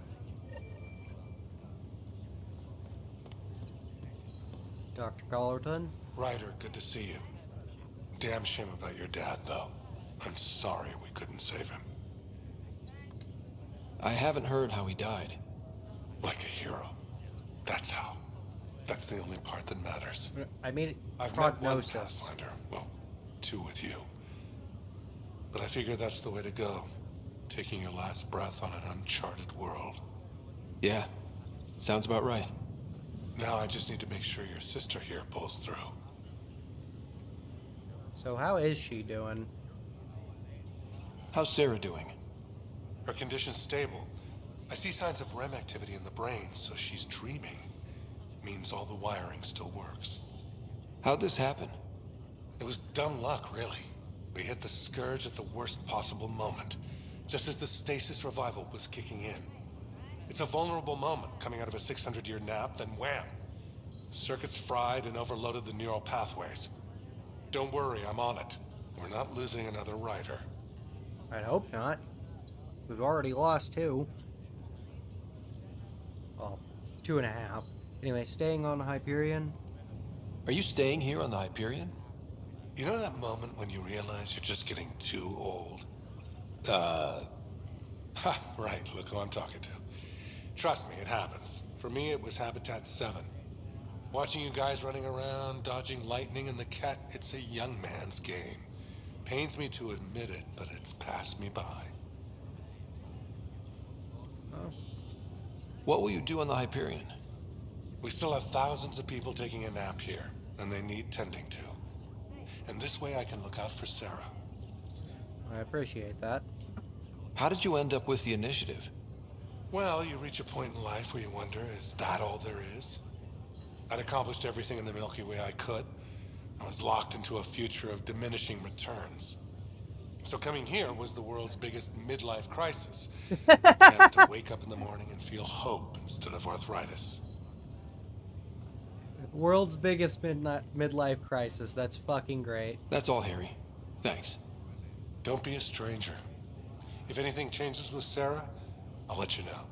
Dr. Collerton? Ryder, good to see you. Damn shame about your dad, though. I'm sorry we couldn't save him. I haven't heard how he died. Like a hero. That's how. That's the only part that matters. I mean, I've met one Pathfinder. Well, two with you. But I figure that's the way to go. Taking your last breath on an uncharted world. Yeah, sounds about right. Now I just need to make sure your sister here pulls through. So how is she doing? How's Sarah doing? Her condition's stable. I see signs of REM activity in the brain, so she's dreaming. Means all the wiring still works. How'd this happen? It was dumb luck, really. We hit the Scourge at the worst possible moment, just as the stasis revival was kicking in. It's a vulnerable moment, coming out of a 600-year nap, then wham! Circuits fried and overloaded the neural pathways. Don't worry, I'm on it. We're not losing another Ryder. I'd hope not. We've already lost 2. Well, 2.5. Anyway, staying on Hyperion. Are you staying here on the Hyperion? You know that moment when you realize you're just getting too old? Ha, right, look who I'm talking to. Trust me, it happens. For me, it was Habitat 7. Watching you guys running around, dodging lightning and the Ket, it's a young man's game. Pains me to admit it, but it's passed me by. Oh. What will you do on the Hyperion? We still have thousands of people taking a nap here, and they need tending to. And this way I can look out for Sarah. I appreciate that. How did you end up with the initiative? Well, you reach a point in life where you wonder, is that all there is? I'd accomplished everything in the Milky Way I could. I was locked into a future of diminishing returns. So coming here was the world's biggest midlife crisis. A chance to wake up in the morning and feel hope instead of arthritis. World's biggest midlife crisis. That's fucking great. That's all, Harry. Thanks. Don't be a stranger. If anything changes with Sarah, I'll let you know.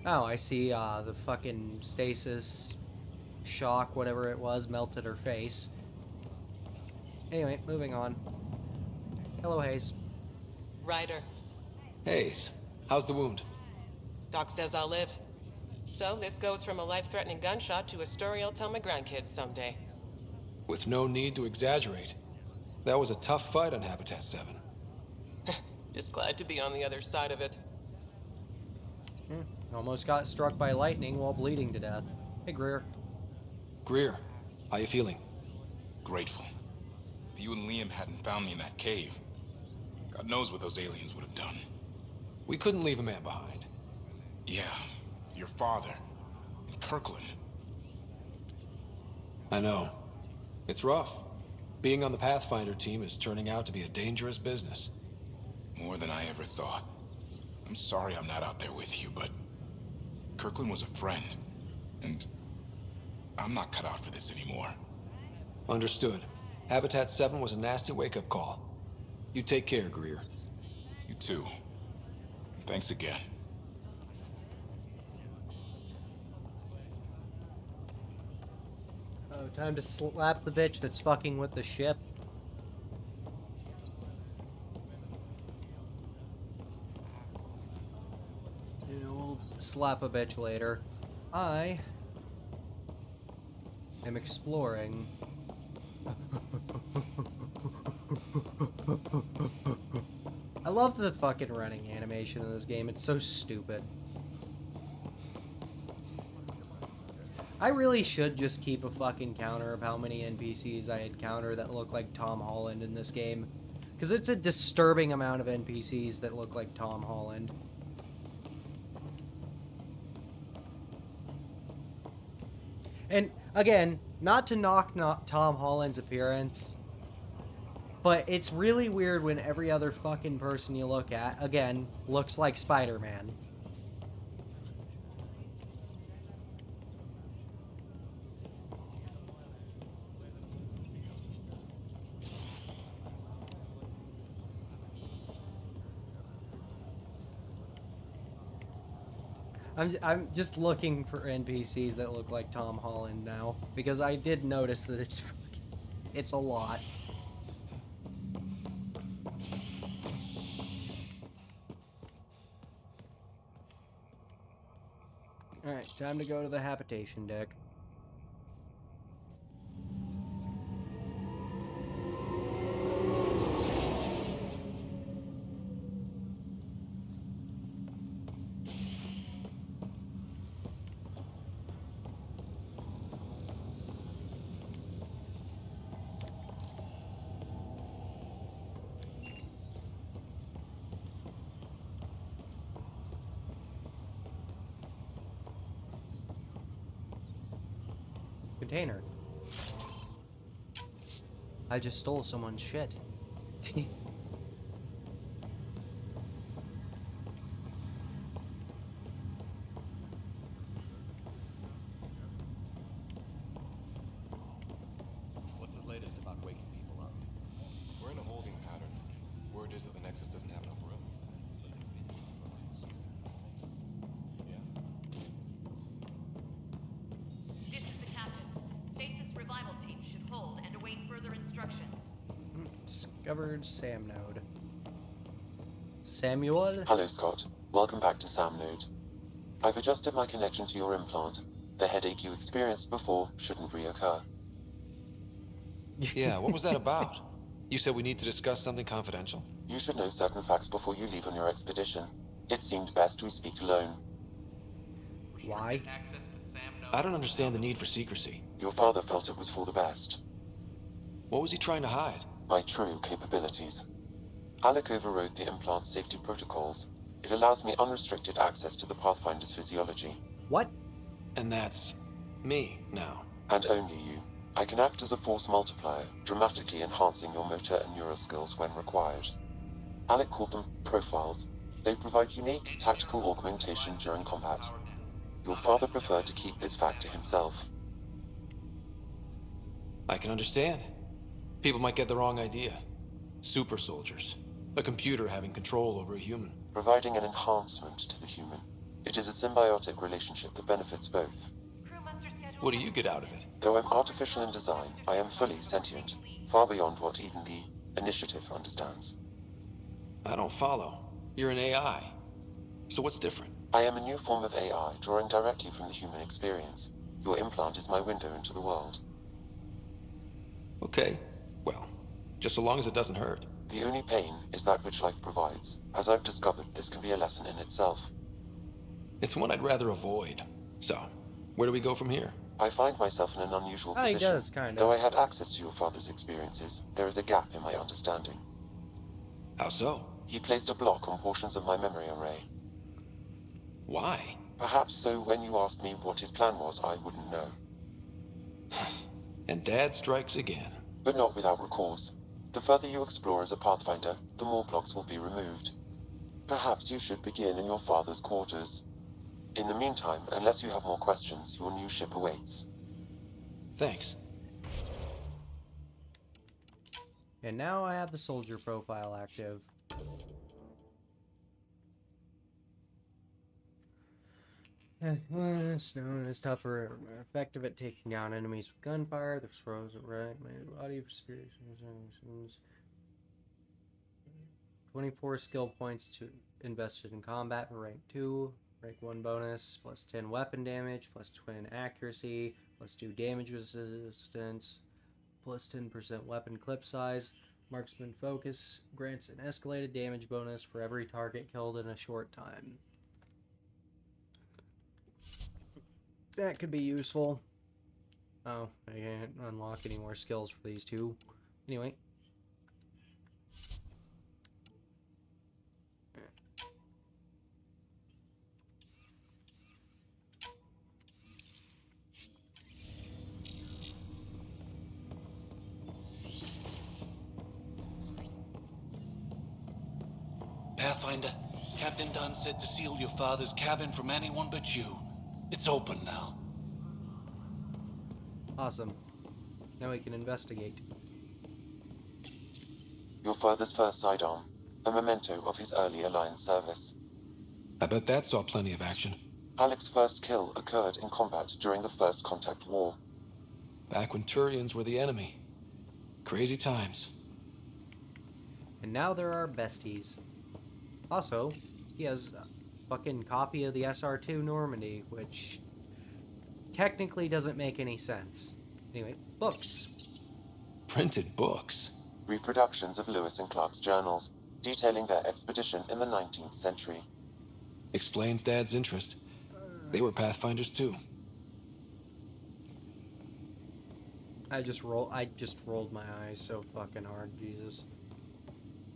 Oh, I see the fucking stasis shock, whatever it was, melted her face. Anyway, moving on. Hello, Hayes. Ryder. Hayes, how's the wound? Doc says I'll live. So this goes from a life-threatening gunshot to a story I'll tell my grandkids someday. With no need to exaggerate. That was a tough fight on Habitat 7. Just glad to be on the other side of it. Almost got struck by lightning while bleeding to death. Hey, Greer. Greer, how you feeling? Grateful. If you and Liam hadn't found me in that cave, God knows what those aliens would have done. We couldn't leave a man behind. Yeah, your father. And Kirkland. I know. It's rough. Being on the Pathfinder team is turning out to be a dangerous business. More than I ever thought. I'm sorry I'm not out there with you, but Kirkland was a friend, and I'm not cut out for this anymore. Understood. Habitat 7 was a nasty wake-up call. You take care, Greer. You too. Thanks again. Oh, time to slap the bitch that's fucking with the ship. We'll slap a bitch later. I am exploring. I love the fucking running animation in this game. It's so stupid. I really should just keep a fucking counter of how many NPCs I encounter that look like Tom Holland in this game. Because it's a disturbing amount of NPCs that look like Tom Holland. And, again, not to knock Tom Holland's appearance, but it's really weird when every other fucking person you look at, again, looks like Spider-Man. I'm just looking for NPCs that look like Tom Holland now, because I did notice that it's a lot. Alright, time to go to the habitation deck. Container. I just stole someone's shit. What's the latest about waking people up? We're in a holding pattern. Word is that the Nexus doesn't have enough room. This is the captain. Stasis revival team should hold and await further instructions. Discovered Sam node. Samuel? Hello, Scott. Welcome back to Sam Node. I've adjusted my connection to your implant. The headache you experienced before shouldn't reoccur. Yeah, what was that about? You said we need to discuss something confidential. You should know certain facts before you leave on your expedition. It seemed best we speak alone. Why? I don't understand the need for secrecy. Your father felt it was for the best. What was he trying to hide? My true capabilities. Alec overrode the implant's safety protocols. It allows me unrestricted access to the Pathfinder's physiology. What? And that's me now. And only you. I can act as a force multiplier, dramatically enhancing your motor and neural skills when required. Alec called them profiles. They provide unique tactical augmentation during combat. Your father preferred to keep this fact to himself. I can understand. People might get the wrong idea. Super soldiers. A computer having control over a human. Providing an enhancement to the human. It is a symbiotic relationship that benefits both. What do you get out of it? Though I'm artificial in design, I am fully sentient, far beyond what even the Initiative understands. I don't follow. You're an AI. So what's different? I am a new form of AI, drawing directly from the human experience. Your implant is my window into the world. Okay, well, Just so long as it doesn't hurt. The only pain is that which life provides. As I've discovered, this can be a lesson in itself. It's one I'd rather avoid. So, where do we go from here? I find myself in an unusual Oh, he position. does, kind of. Though I had access to your father's experiences, there is a gap in my understanding. How so? He placed a block on portions of my memory array. Why? Perhaps so when you asked me what his plan was, I wouldn't know. And Dad strikes again. But not without recourse. The further you explore as a Pathfinder, the more blocks will be removed. Perhaps you should begin in your father's quarters. In the meantime, unless you have more questions, your new ship awaits. Thanks. And now I have the soldier profile active. Stone is tougher, more effective at taking down enemies with gunfire. The throws at right, my body of spirit. 24 skill points to invested in combat for rank 2. Rank 1 bonus, plus 10 weapon damage, plus 10 accuracy, plus 2 damage resistance, plus 10% weapon clip size. Marksman focus grants an escalated damage bonus for every target killed in a short time. That could be useful. Oh, I can't unlock any more skills for these two. Anyway. Pathfinder, Captain Dunn said to seal your father's cabin from anyone but you. It's open now. Awesome. Now we can investigate. Your father's first sidearm, a memento of his early Alliance service. I bet that saw plenty of action. Alec's first kill occurred in combat during the First Contact War. Back when Turians were the enemy. Crazy times. And now there are besties. Also, he has a fucking copy of the SR2 Normandy, which technically doesn't make any sense. Anyway, books. Printed books? Reproductions of Lewis and Clark's journals, detailing their expedition in the 19th century. Explains Dad's interest. They were Pathfinders too. I just rolled my eyes so fucking hard, Jesus.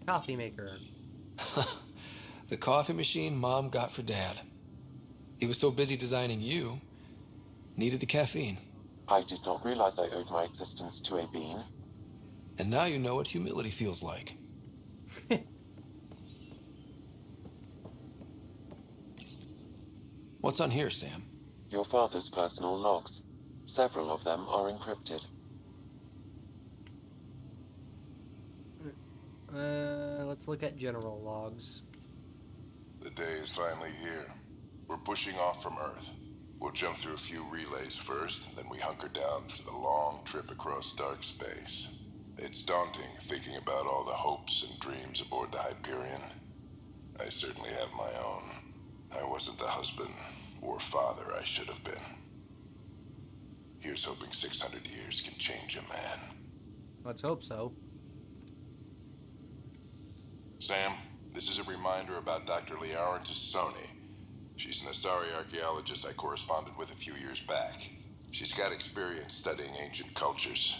Coffee maker. The coffee machine Mom got for Dad. He was so busy designing you, needed the caffeine. I did not realize I owed my existence to a bean. And now you know what humility feels like. What's on here, Sam? Your father's personal logs. Several of them are encrypted. Let's look at general logs. The day is finally here. We're pushing off from Earth. We'll jump through a few relays first, then we hunker down for the long trip across dark space. It's daunting thinking about all the hopes and dreams aboard the Hyperion. I certainly have my own. I wasn't the husband or father I should have been. Here's hoping 600 years can change a man. Let's hope so. Sam, this is a reminder about Dr. Liara Tassoni. She's an Asari archaeologist I corresponded with a few years back. She's got experience studying ancient cultures.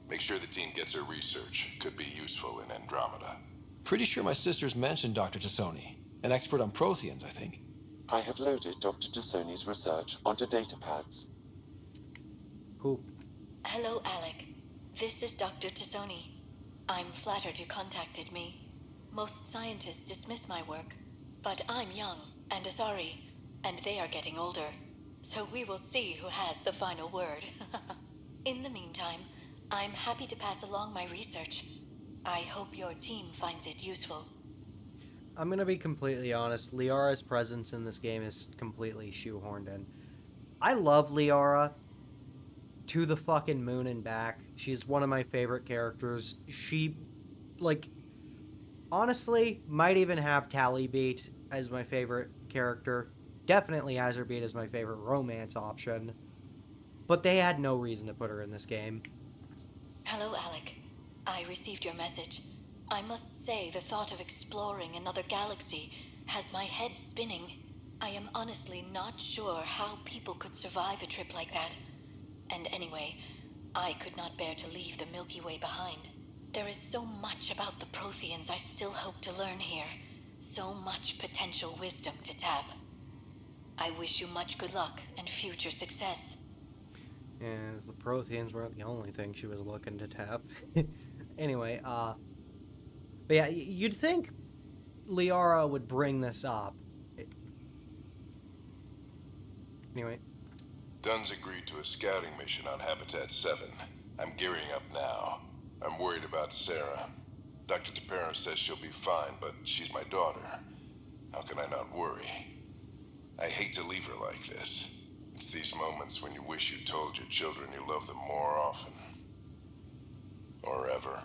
Make sure the team gets her research. Could be useful in Andromeda. Pretty sure my sisters mentioned Dr. Tassoni. An expert on Protheans, I think. I have loaded Dr. Tassoni's research onto datapads. Cool. Hello, Alec. This is Dr. Tassoni. I'm flattered you contacted me. Most scientists dismiss my work, but I'm young and Asari, and they are getting older. So we will see who has the final word. In the meantime, I'm happy to pass along my research. I hope your team finds it useful. I'm gonna be completely honest, Liara's presence in this game is completely shoehorned in. I love Liara to the fucking moon and back. She's one of my favorite characters. She, like, honestly, might even have Tally Beat as my favorite character. Definitely Azurbeat as my favorite romance option. But they had no reason to put her in this game. Hello, Alec. I received your message. I must say, the thought of exploring another galaxy has my head spinning. I am honestly not sure how people could survive a trip like that. And anyway, I could not bear to leave the Milky Way behind. There is so much about the Protheans I still hope to learn here. So much potential wisdom to tap. I wish you much good luck and future success. And the Protheans weren't the only thing she was looking to tap. Anyway, but yeah, you'd think Liara would bring this up. Anyway. Dunn's agreed to a scouting mission on Habitat 7. I'm gearing up now. I'm worried about Sarah. Dr. Tapero says she'll be fine, but she's my daughter. How can I not worry? I hate to leave her like this. It's these moments when you wish you told your children you love them more often. Or ever.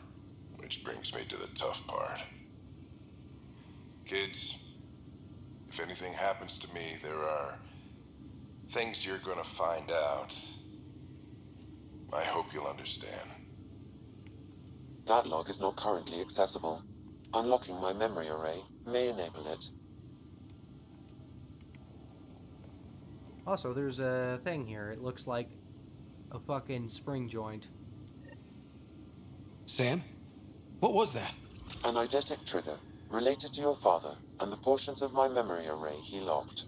Which brings me to the tough part. Kids, if anything happens to me, there are things you're gonna find out. I hope you'll understand. That log is not currently accessible. Unlocking my memory array may enable it. Also, there's a thing here. It looks like a fucking spring joint. Sam? What was that? An eidetic trigger, related to your father, and the portions of my memory array he locked.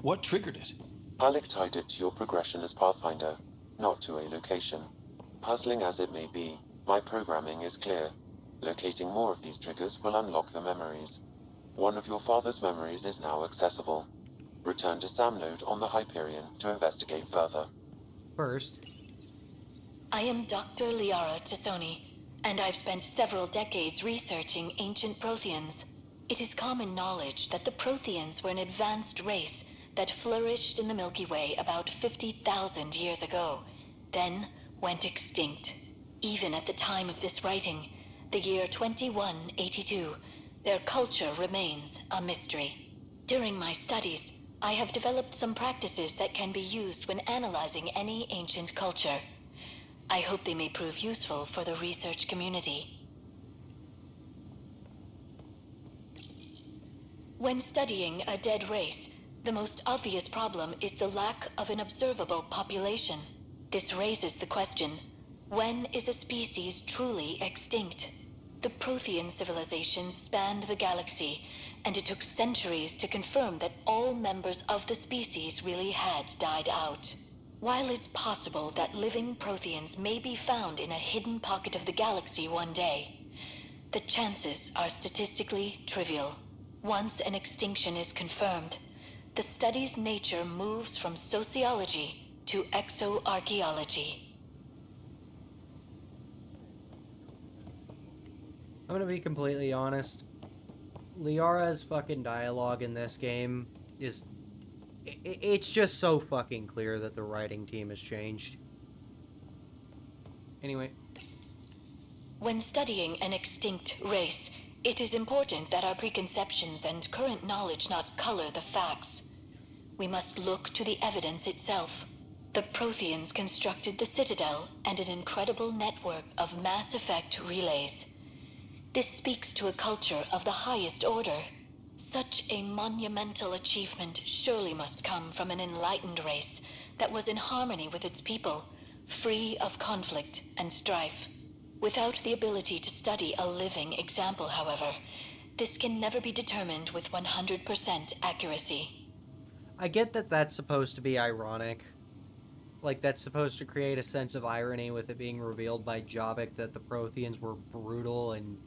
What triggered it? Alec tied it to your progression as Pathfinder, not to a location. Puzzling as it may be, my programming is clear. Locating more of these triggers will unlock the memories. One of your father's memories is now accessible. Return to Sam Node on the Hyperion to investigate further. First, I am Dr. Liara Tassoni, and I've spent several decades researching ancient Protheans. It is common knowledge that the Protheans were an advanced race that flourished in the Milky Way about 50,000 years ago, then went extinct. Even at the time of this writing, the year 2182, their culture remains a mystery. During my studies, I have developed some practices that can be used when analyzing any ancient culture. I hope they may prove useful for the research community. When studying a dead race, the most obvious problem is the lack of an observable population. This raises the question, when is a species truly extinct? The Prothean civilization spanned the galaxy, and it took centuries to confirm that all members of the species really had died out. While it's possible that living Protheans may be found in a hidden pocket of the galaxy one day, the chances are statistically trivial. Once an extinction is confirmed, the study's nature moves from sociology to exoarchaeology. I'm gonna be completely honest. Liara's fucking dialogue in this game is... It's just so fucking clear that the writing team has changed. Anyway. When studying an extinct race, it is important that our preconceptions and current knowledge not color the facts. We must look to the evidence itself. The Protheans constructed the Citadel and an incredible network of mass effect relays. This speaks to a culture of the highest order. Such a monumental achievement surely must come from an enlightened race that was in harmony with its people, free of conflict and strife. Without the ability to study a living example, however, this can never be determined with 100% accuracy. I get that that's supposed to be ironic. Like, that's supposed to create a sense of irony with it being revealed by Javik that the Protheans were brutal and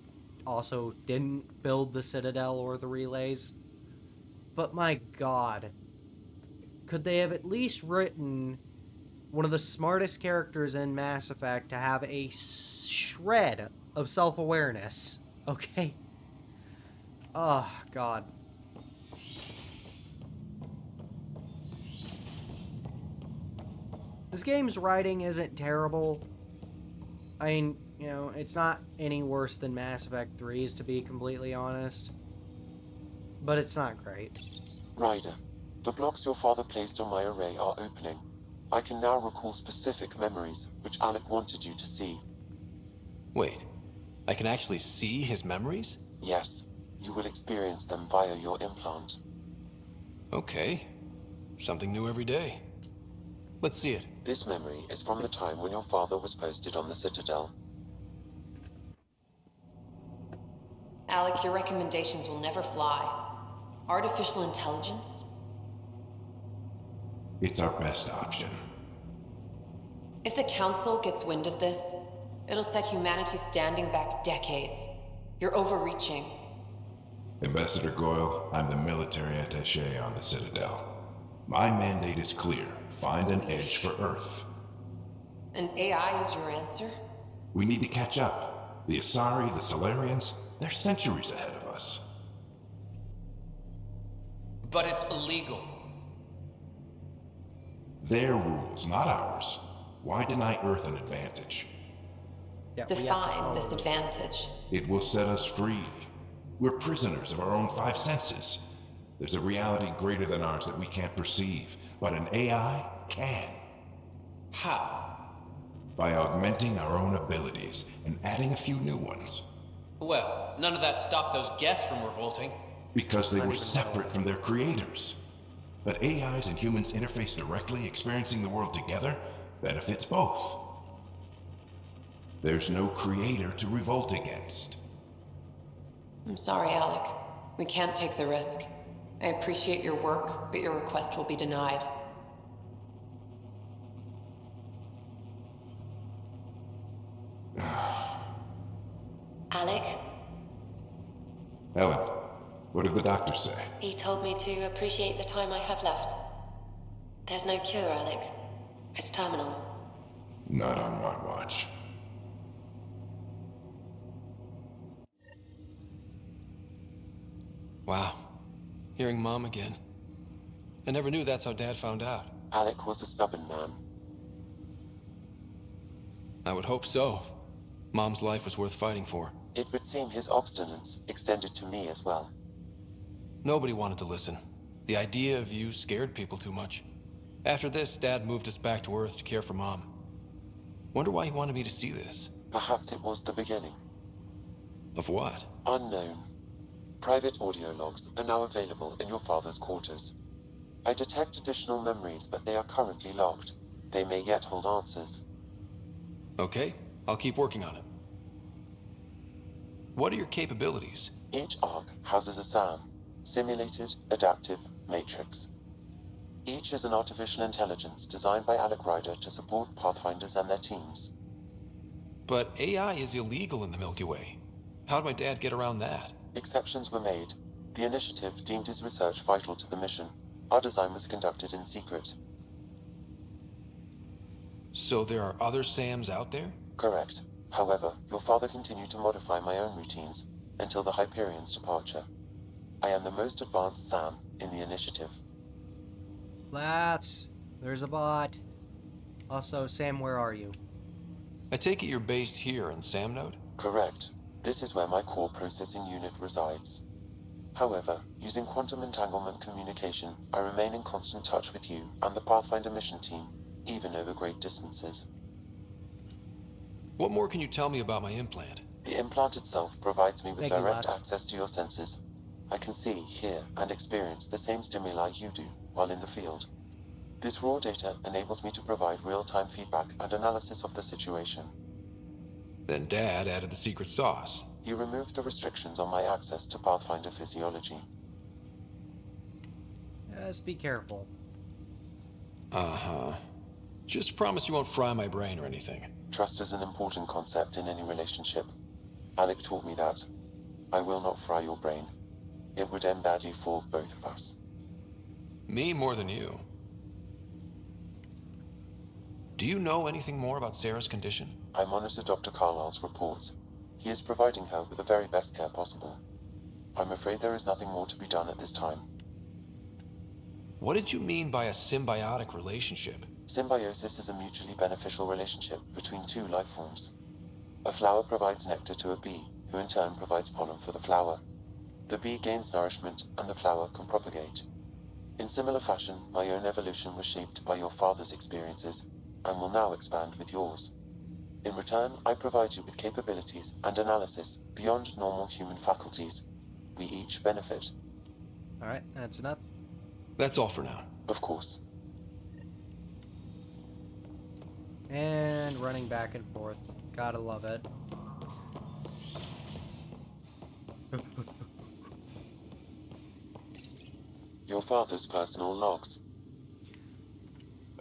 also didn't build the Citadel or the relays. But my god. Could they have at least written one of the smartest characters in Mass Effect to have a shred of self-awareness? Okay? Oh, god. This game's writing isn't terrible. I mean, you know, it's not any worse than Mass Effect 3's, to be completely honest. But it's not great. Ryder, the blocks your father placed on my array are opening. I can now recall specific memories, which Alec wanted you to see. Wait, I can actually see his memories? Yes, you will experience them via your implant. Okay. Something new every day. Let's see it. This memory is from the time when your father was posted on the Citadel. Alec, your recommendations will never fly. Artificial intelligence? It's our best option. If the Council gets wind of this, it'll set humanity standing back decades. You're overreaching. Ambassador Goyle, I'm the military attaché on the Citadel. My mandate is clear. Find an edge for Earth. And AI is your answer? We need to catch up. The Asari, the Solarians, they're centuries ahead of us. But it's illegal. Their rules, not ours. Why deny Earth an advantage? Define this advantage. It will set us free. We're prisoners of our own five senses. There's a reality greater than ours that we can't perceive, but an AI can. How? By augmenting our own abilities and adding a few new ones. Well, none of that stopped those Geth from revolting. Because they were separate from their creators. But AIs and humans interface directly, experiencing the world together, benefits both. There's no creator to revolt against. I'm sorry, Alec. We can't take the risk. I appreciate your work, but your request will be denied. Alec, Ellen, what did the doctor say? he told me to appreciate the time I have left. There's no cure, Alec. It's terminal. Not on my watch. Wow. Hearing Mom again. I never knew that's how Dad found out. Alec was a stubborn man. I would hope so. Mom's life was worth fighting for. It would seem his obstinance extended to me as well. Nobody wanted to listen. The idea of you scared people too much. After this, Dad moved us back to Earth to care for Mom. Wonder why he wanted me to see this. Perhaps it was the beginning. Of what? Unknown. Private audio logs are now available in your father's quarters. I detect additional memories, but they are currently locked. They may yet hold answers. Okay, I'll keep working on it. What are your capabilities? Each arc houses a SAM, Simulated Adaptive Matrix. Each is an artificial intelligence designed by Alec Ryder to support Pathfinders and their teams. But AI is illegal in the Milky Way. How'd my dad get around that? Exceptions were made. The initiative deemed his research vital to the mission. Our design was conducted in secret. So there are other SAMs out there? Correct. However, your father continued to modify my own routines until the Hyperion's departure. I am the most advanced SAM in the initiative. Flats. There's a bot. Also, Sam, where are you? I take it you're based here in Sam Node? Correct. This is where my core processing unit resides. However, using quantum entanglement communication, I remain in constant touch with you and the Pathfinder mission team, even over great distances. What more can you tell me about my implant? The implant itself provides me with Thank you, direct Max. access to your senses. I can see, hear, and experience the same stimuli you do while in the field. This raw data enables me to provide real-time feedback and analysis of the situation. Then Dad added the secret sauce. You removed the restrictions on my access to Pathfinder physiology. Just be careful. Uh-huh. Just promise you won't fry my brain or anything. Trust is an important concept in any relationship. Alec taught me that. I will not fry your brain. It would end badly for both of us. Me more than you. Do you know anything more about Sarah's condition? I monitor Dr. Carlisle's reports. He is providing her with the very best care possible. I'm afraid there is nothing more to be done at this time. What did you mean by a symbiotic relationship? Symbiosis is a mutually beneficial relationship between two life forms. A flower provides nectar to a bee, who in turn provides pollen for the flower. The bee gains nourishment, and the flower can propagate. In similar fashion, my own evolution was shaped by your father's experiences, and will now expand with yours. In return, I provide you with capabilities and analysis beyond normal human faculties. We each benefit. Alright, that's enough. That's all for now. Of course. And running back and forth. Gotta love it. Your father's personal logs.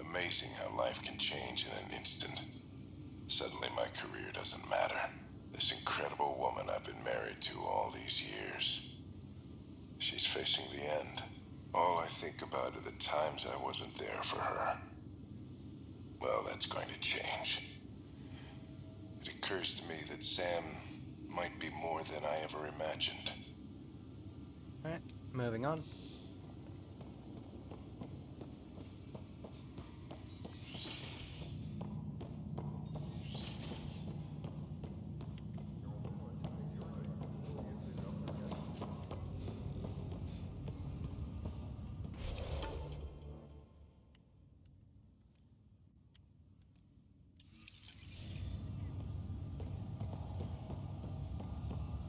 Amazing how life can change in an instant. Suddenly my career doesn't matter. This incredible woman I've been married to all these years. She's facing the end. All I think about are the times I wasn't there for her. Well, that's going to change. It occurs to me that Sam might be more than I ever imagined. Alright, moving on.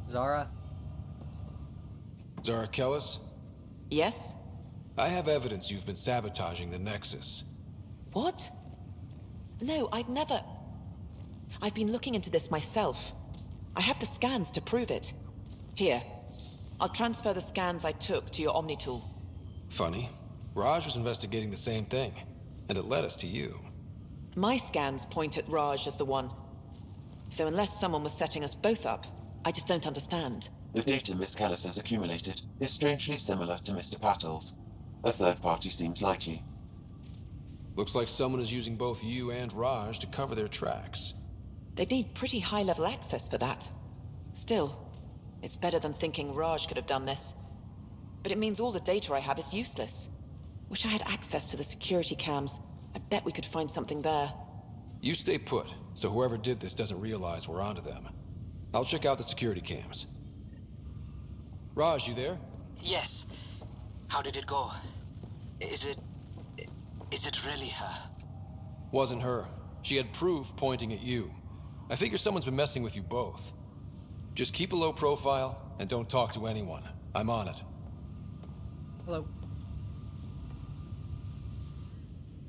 Zara? Zara Kellis? Yes? I have evidence you've been sabotaging the Nexus. What? No, I'd never... I've been looking into this myself. I have the scans to prove it. Here. I'll transfer the scans I took to your Omni tool. Funny. Raj was investigating the same thing, and it led us to you. My scans point at Raj as the one. So unless someone was setting us both up, I just don't understand. The data Miss Callis has accumulated is strangely similar to Mr. Patel's. A third party seems likely. Looks like someone is using both you and Raj to cover their tracks. They'd need pretty high-level access for that. Still, it's better than thinking Raj could have done this. But it means all the data I have is useless. Wish I had access to the security cams. I bet we could find something there. You stay put, so whoever did this doesn't realize we're onto them. I'll check out the security cams. Raj, you there? Yes. How did it go? Is it really her? Wasn't her. She had proof pointing at you. I figure someone's been messing with you both. Just keep a low profile and don't talk to anyone. I'm on it. Hello.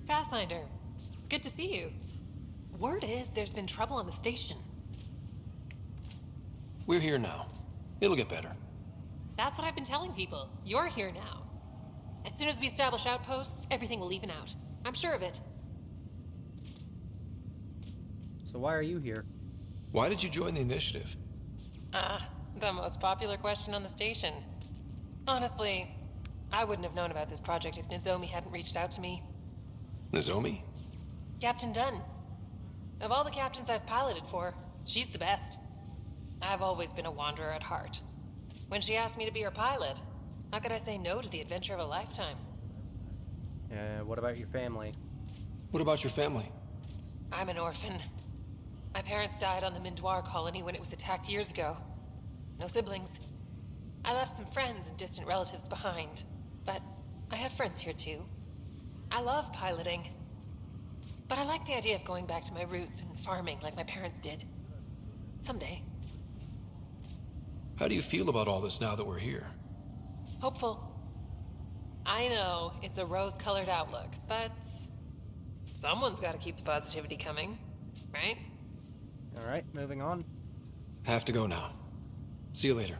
Pathfinder, it's good to see you. Word is there's been trouble on the station. We're here now. It'll get better. That's what I've been telling people. You're here now. As soon as we establish outposts, everything will even out. I'm sure of it. So why are you here? Why did you join the initiative? The most popular question on the station. Honestly, I wouldn't have known about this project if Nozomi hadn't reached out to me. Nozomi? Captain Dunn. Of all the captains I've piloted for, she's the best. I've always been a wanderer at heart. When she asked me to be her pilot, how could I say no to the adventure of a lifetime? What about your family? What about your family? I'm an orphan. My parents died on the Mindoir colony when it was attacked years ago. No siblings. I left some friends and distant relatives behind, but I have friends here too. I love piloting. But I like the idea of going back to my roots and farming like my parents did. Someday. How do you feel about all this now that we're here? Hopeful. I know it's a rose-colored outlook, but someone's got to keep the positivity coming, right? Alright, moving on. Have to go now. See you later.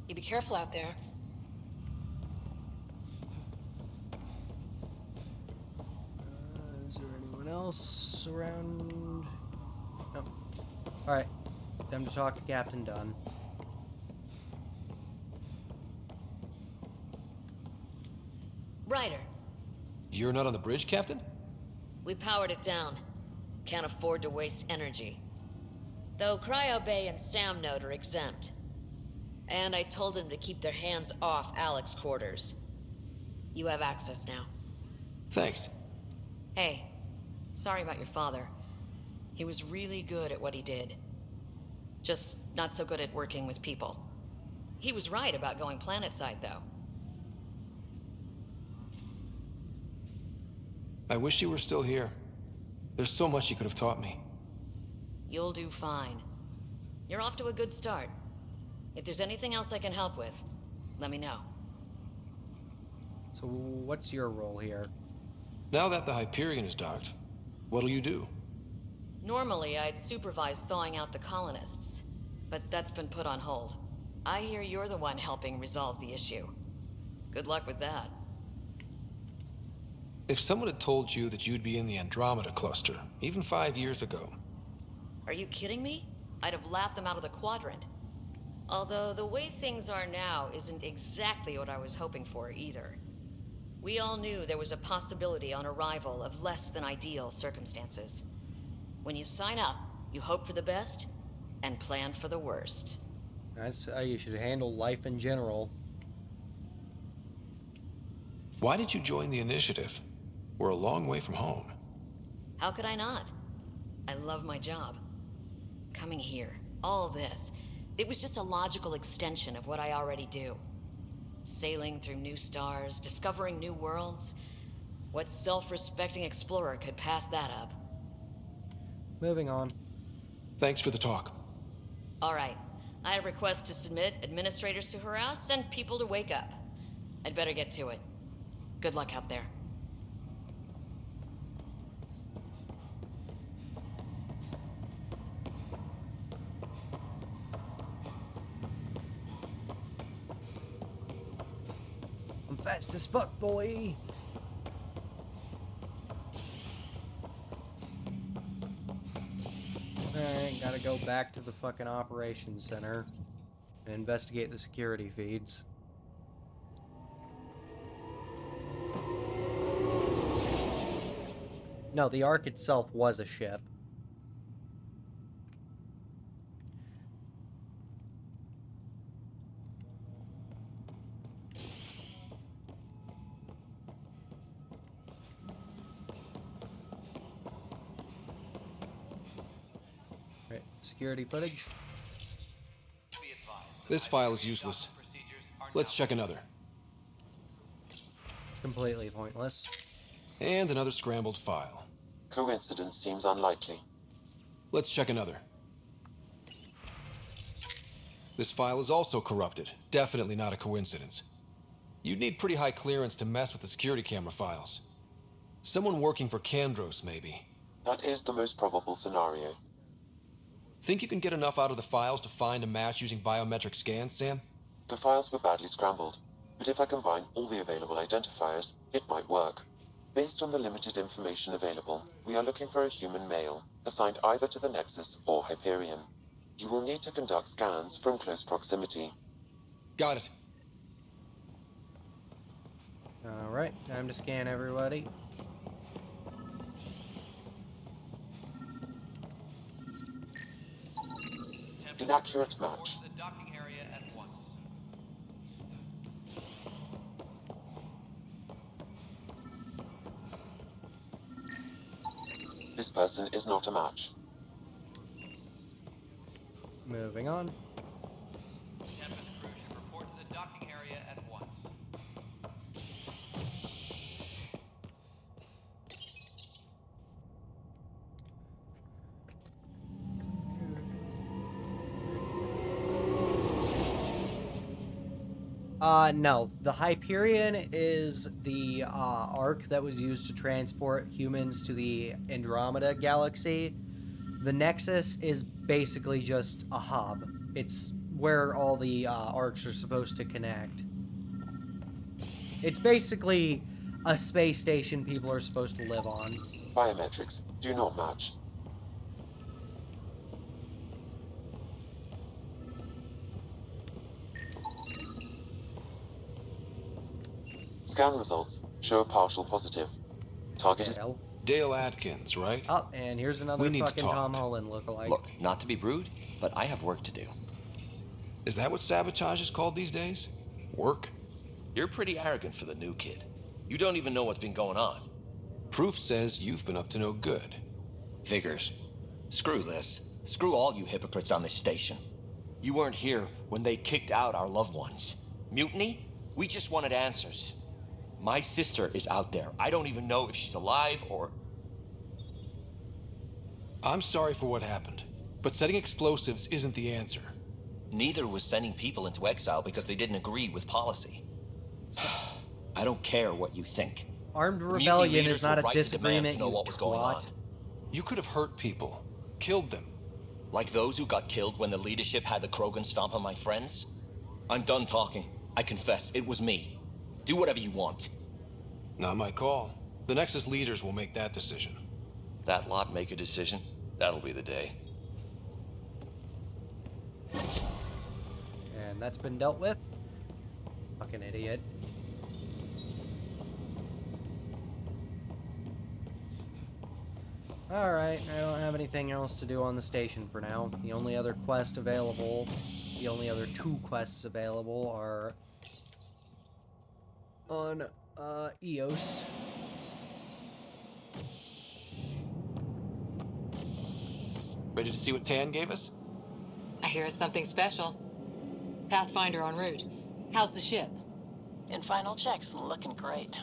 You be careful out there. Is there anyone else around? No. Alright, time to talk to Captain Dunn. Ryder, You're not on the bridge, Captain? we powered it down. Can't afford to waste energy. Though Cryo Bay and Sam Node are exempt. And I told them to keep their hands off Alec's quarters. You have access now. Thanks. Hey, sorry about your father. He was really good at what he did. Just not so good at working with people. He was right about going planetside, though. I wish you were still here. There's so much you could have taught me. You'll do fine. You're off to a good start. If there's anything else I can help with, let me know. So what's your role here? Now that the Hyperion is docked, what'll you do? Normally, I'd supervise thawing out the colonists, but that's been put on hold. I hear you're the one helping resolve the issue. Good luck with that. If someone had told you that you'd be in the Andromeda cluster, even 5 years ago... Are you kidding me? I'd have laughed them out of the quadrant. Although the way things are now isn't exactly what I was hoping for either. We all knew there was a possibility on arrival of less than ideal circumstances. When you sign up, you hope for the best and plan for the worst. That's how you should handle life in general. Why did you join the Initiative? We're a long way from home. How could I not? I love my job. Coming here, all this, it was just a logical extension of what I already do. Sailing through new stars, discovering new worlds. What self-respecting explorer could pass that up? Moving on. Thanks for the talk. All right. I have requests to submit, administrators to harass, and people to wake up. I'd better get to it. Good luck out there. I'm fast as fuck, boy. Alright, gotta go back to the fucking operations center and investigate the security feeds. No, the Ark itself was a ship. Right, security footage. This file is useless. Let's check another. Completely pointless. And another scrambled file. Coincidence seems unlikely. Let's check another. This file is also corrupted. Definitely not a coincidence. You'd need pretty high clearance to mess with the security camera files. Someone working for Kandros, maybe. That is the most probable scenario. Think you can get enough out of the files to find a match using biometric scans, Sam? The files were badly scrambled, but if I combine all the available identifiers, it might work. Based on the limited information available, we are looking for a human male, assigned either to the Nexus or Hyperion. You will need to conduct scans from close proximity. Got it. Alright, time to scan everybody. Inaccurate match. The docking area at once. This person is not a match. Moving on. Tempest crew should report to the docking area at once. No. The Hyperion is the ark that was used to transport humans to the Andromeda galaxy. The Nexus is basically just a hub. It's where all the arcs are supposed to connect. It's basically a space station people are supposed to live on. Biometrics do not match. Scan results show a partial positive. Target is Dale Atkins, right? Oh, and here's another We need to fucking talk. Tom Holland lookalike. Look, not to be rude, but I have work to do. Is that what sabotage is called these days? Work? You're pretty arrogant for the new kid. You don't even know what's been going on. Proof says you've been up to no good. Figures. Screw this. Screw all you hypocrites on this station. You weren't here when they kicked out our loved ones. Mutiny? We just wanted answers. My sister is out there. I don't even know if she's alive or... I'm sorry for what happened. But setting explosives isn't the answer. Neither was sending people into exile because they didn't agree with policy. I don't care what you think. Armed Mutiny rebellion leaders is not were a right to demand disagreement, to know you what was going on. twat. You could have hurt people, killed them. Like those who got killed when the leadership had the Krogan stomp on my friends? I'm done talking. I confess, it was me. Do whatever you want. Not my call. The Nexus leaders will make that decision. That lot make a decision? That'll be the day. And that's been dealt with. Fucking idiot. Alright, I don't have anything else to do on the station for now. The only other quest available, the only other 2 quests available are on EOS. Ready to see what Tan gave us? I hear it's something special. Pathfinder en route. How's the ship? In final checks and looking great.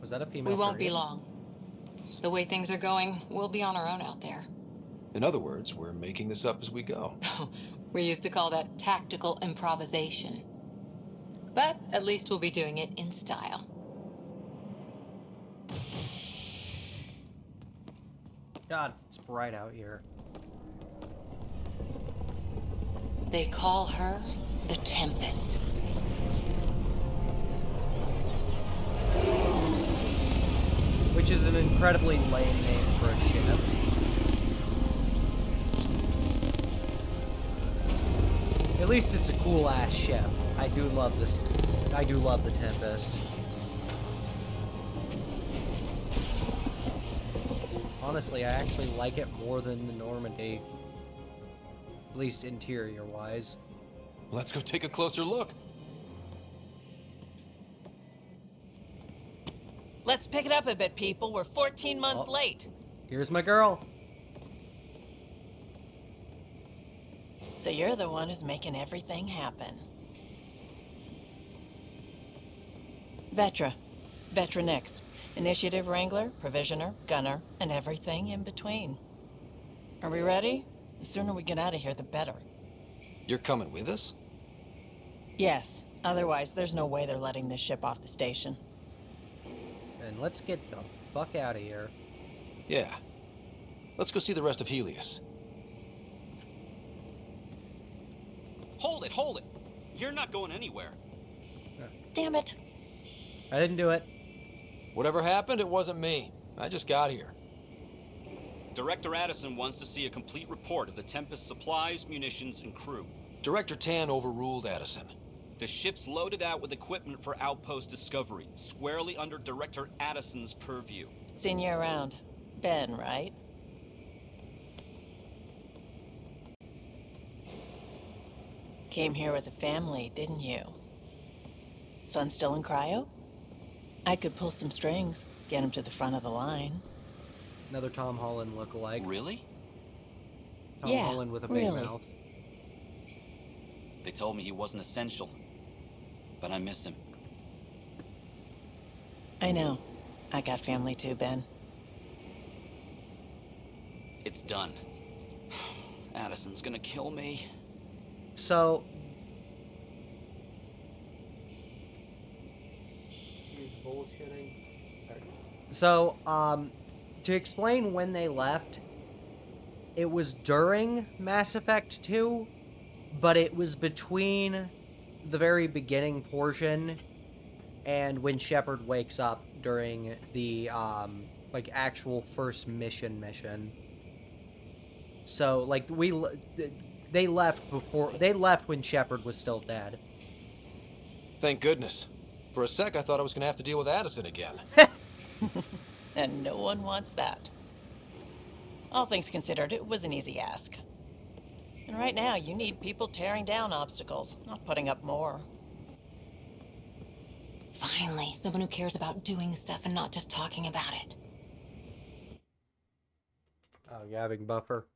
Was that a female? We won't be Korean? long. The way things are going, we'll be on our own out there. In other words, we're making this up as we go. We used to call that tactical improvisation. But at least we'll be doing it in style. God, it's bright out here. They call her the Tempest. Which is an incredibly lame name for a ship. At least it's a cool-ass ship. I do love this. I do love the Tempest. Honestly, I actually like it more than the Normandy. At least interior-wise. Let's go take a closer look. Let's pick it up a bit, people. We're 14 months late. Here's my girl. So you're the one who's making everything happen. Vetra. Vetra Nix. Initiative Wrangler, Provisioner, Gunner, and everything in between. Are we ready? The sooner we get out of here, the better. You're coming with us? Yes. Otherwise, there's no way they're letting this ship off the station. And let's get the fuck out of here. Yeah. Let's go see the rest of Helios. Hold it, hold it! You're not going anywhere. Damn it. I didn't do it. Whatever happened, it wasn't me. I just got here. Director Addison wants to see a complete report of the Tempest's supplies, munitions, and crew. Director Tan overruled Addison. The ship's loaded out with equipment for outpost discovery, squarely under Director Addison's purview. Seen you around. Ben, right? Came here with a family, didn't you? Son still in cryo? I could pull some strings, get him to the front of the line. Another Tom Holland lookalike. Really? Tom Yeah, Holland with a big really. mouth. They told me he wasn't essential, but I miss him. I know. I got family too, Ben. It's done. Addison's gonna kill me. So... So, to explain when they left, it was during Mass Effect 2, but it was between the very beginning portion and when Shepard wakes up during the, like, actual first mission. So, like, they left when Shepard was still dead. Thank goodness. For a sec, I thought I was gonna have to deal with Addison again. And no one wants that. All things considered, it was an easy ask. And right now, you need people tearing down obstacles, not putting up more. Finally, someone who cares about doing stuff and not just talking about it. Oh, gabbing buffer.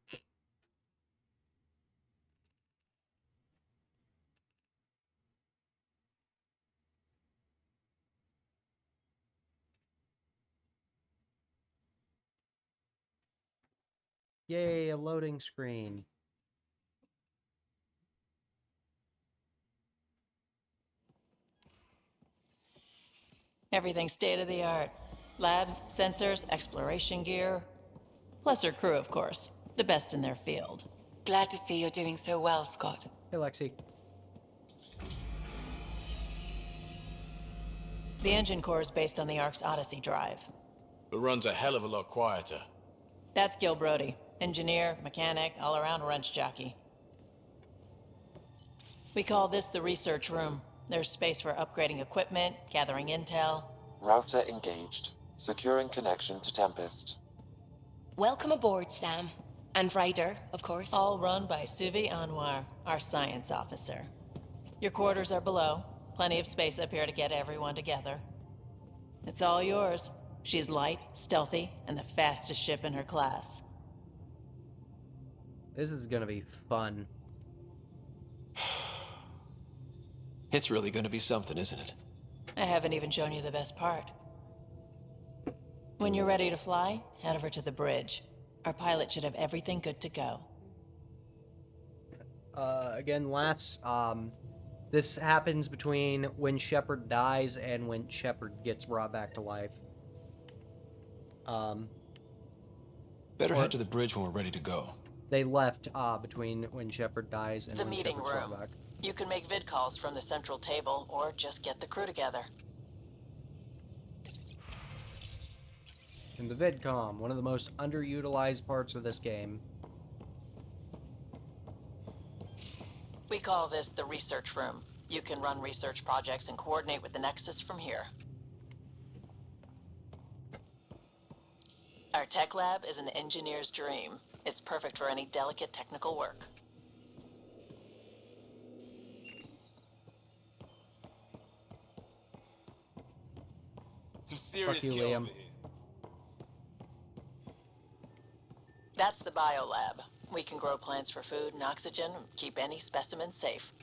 Yay, a loading screen. Everything's state of the art. Labs, sensors, exploration gear. Plus her crew, of course. The best in their field. Glad to see you're doing so well, Scott. Hey, Lexi. The engine core is based on the Ark's Odyssey drive. It runs a hell of a lot quieter. That's Gil Brody. Engineer, mechanic, all-around wrench jockey. We call this the research room. There's space for upgrading equipment, gathering intel. Router engaged. Securing connection to Tempest. Welcome aboard, Sam. And Ryder, of course. All run by Suvi Anwar, our science officer. Your quarters are below. Plenty of space up here to get everyone together. It's all yours. She's light, stealthy, and the fastest ship in her class. This is gonna be fun. It's really gonna be something, isn't it? I haven't even shown you the best part. When you're ready to fly, head over to the bridge. Our pilot should have everything good to go. Again, laughs. This happens between when Shepard dies and when Shepard gets brought back to life. Better head to the bridge when we're ready to go. They left between when Shepard dies and The when meeting Shepard's brought room. back. You can make vid calls from the central table or just get the crew together. In the VidCom, one of the most underutilized parts of this game. We call this the research room. You can run research projects and coordinate with the Nexus from here. Our tech lab is an engineer's dream. It's perfect for any delicate technical work. Some serious you, kill Liam. over here. That's the biolab. We can grow plants for food and oxygen, keep any specimen safe.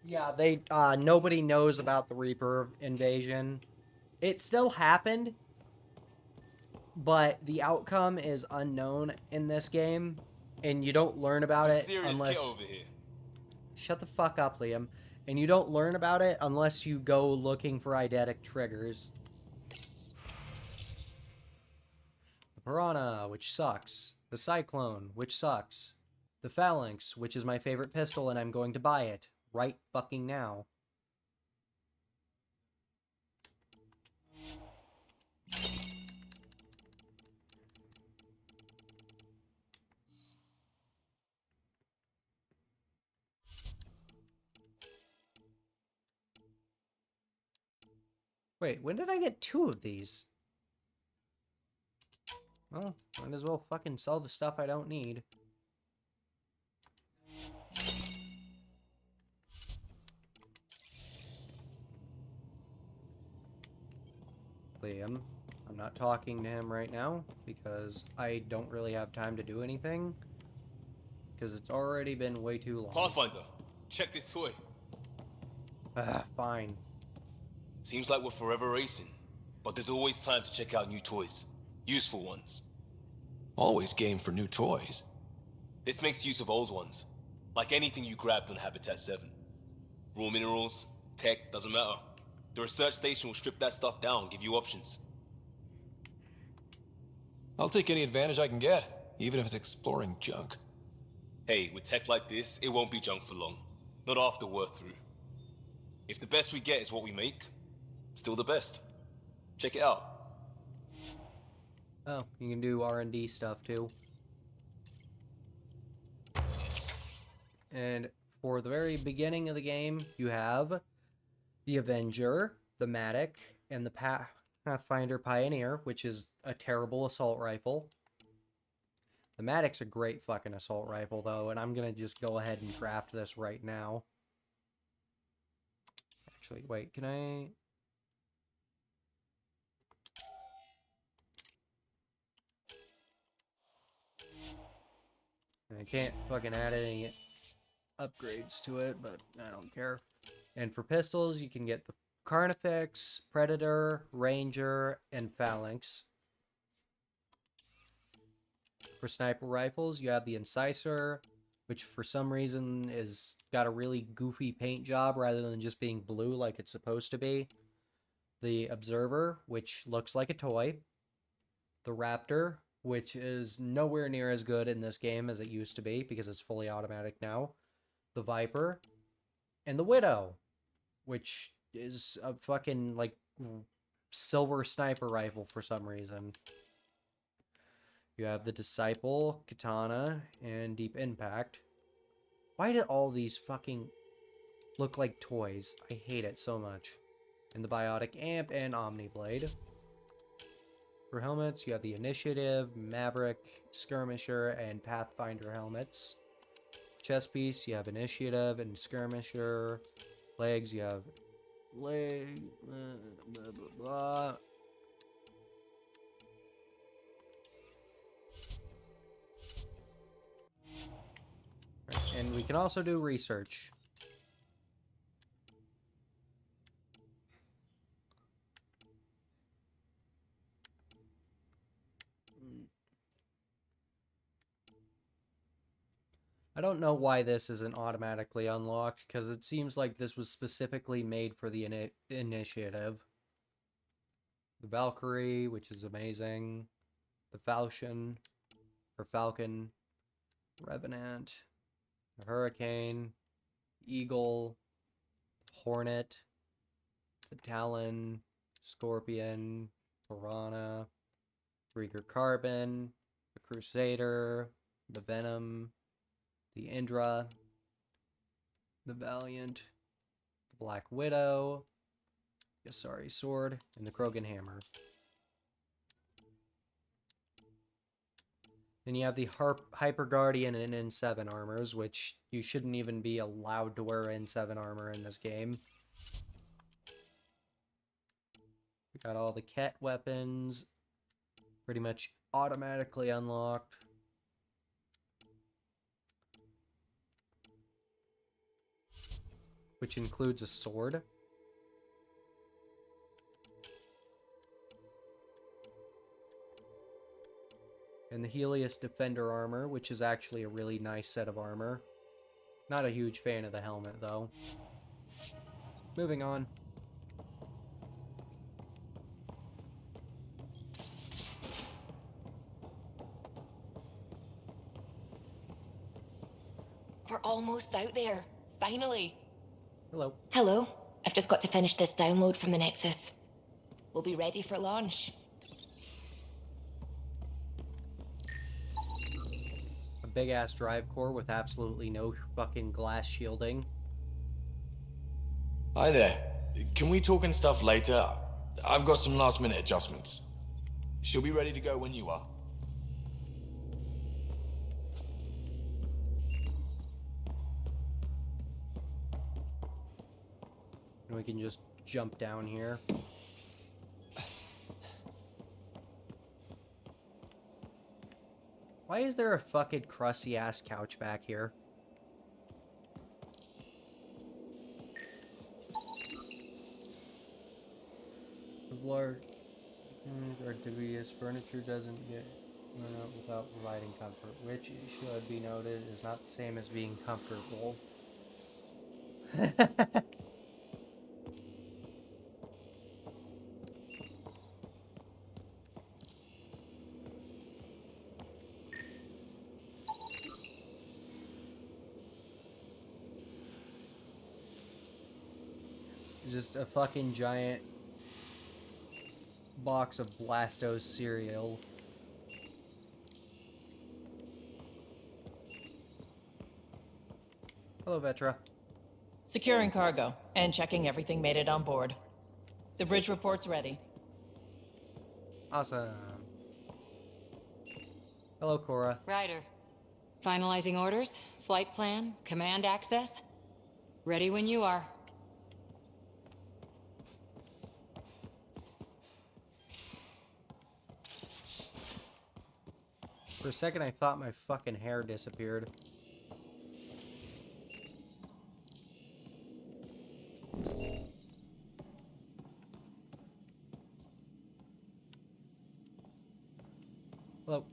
Yeah, they nobody knows about the Reaper invasion. It still happened, but the outcome is unknown in this game, and you don't learn about Some it serious unless. kill over here. Shut the fuck up, Liam. And you don't learn about it unless you go looking for eidetic triggers. The Piranha, which sucks. The Cyclone, which sucks. The Phalanx, which is my favorite pistol, and I'm going to buy it right fucking now. Wait, when did I get 2 of these? Well, might as well fucking sell the stuff I don't need. Liam, I'm not talking to him right now because I don't really have time to do anything. Because it's already been way too long. Pathfinder, check this toy. Fine. Seems like we're forever racing, but there's always time to check out new toys. Useful ones. Always game for new toys. This makes use of old ones, like anything you grabbed on Habitat 7. Raw minerals, tech, doesn't matter. The research station will strip that stuff down and give you options. I'll take any advantage I can get, even if it's exploring junk. Hey, with tech like this, it won't be junk for long. Not after we're through. If the best we get is what we make, still the best. Check it out. Oh, you can do R&D stuff too. And for the very beginning of the game, you have the Avenger, the Matic, and the Pathfinder Pioneer, which is a terrible assault rifle. The Matic's a great fucking assault rifle, though, and I'm gonna just go ahead and craft this right now. Actually, wait, can I... I can't fucking add any upgrades to it, but I don't care. And for pistols, you can get the Carnifex, Predator, Ranger, and Phalanx. For sniper rifles, you have the Incisor, which for some reason is got a really goofy paint job rather than just being blue like it's supposed to be. The Observer, which looks like a toy. The Raptor, which is nowhere near as good in this game as it used to be because it's fully automatic now. The Viper, and the Widow, which is a fucking, like, silver sniper rifle for some reason. You have the Disciple, Katana, and Deep Impact. Why do all these fucking look like toys? I hate it so much. And the Biotic Amp and Omniblade. For helmets, you have the Initiative, Maverick, Skirmisher, and Pathfinder helmets. Chest piece, you have Initiative and Skirmisher. Legs, you have leg, blah, blah, blah. And we can also do research. I don't know why this isn't automatically unlocked, because it seems like this was specifically made for the initiative. The Valkyrie, which is amazing. The Falcon, Revenant, the Hurricane, Eagle, Hornet, the Talon, Scorpion, Piranha, Rieger Carbon, the Crusader, the Venom, the Indra, the Valiant, the Black Widow, the Asari Sword, and the Krogan Hammer. Then you have the Hyper Guardian and N7 armors, which you shouldn't even be allowed to wear N7 armor in this game. We got all the Ket weapons, pretty much automatically unlocked. Which includes a sword. And the Helios Defender armor, which is actually a really nice set of armor. Not a huge fan of the helmet, though. Moving on. We're almost out there. Finally. Hello. Hello. I've just got to finish this download from the Nexus. We'll be ready for launch. A big-ass drive core with absolutely no fucking glass shielding. Hi there. Can we talk and stuff later? I've got some last-minute adjustments. She'll be ready to go when you are. And we can just jump down here. Why is there a fucking crusty ass couch back here? Large or dubious furniture doesn't get run out without providing comfort, which should be noted is not the same as being comfortable. Just a fucking giant box of Blastos cereal. Hello, Vetra. Securing cargo and checking everything made it on board. The bridge report's ready. Awesome. Hello, Cora. Ryder. Finalizing orders, flight plan, command access. Ready when you are. For a second, I thought my fucking hair disappeared. Hello.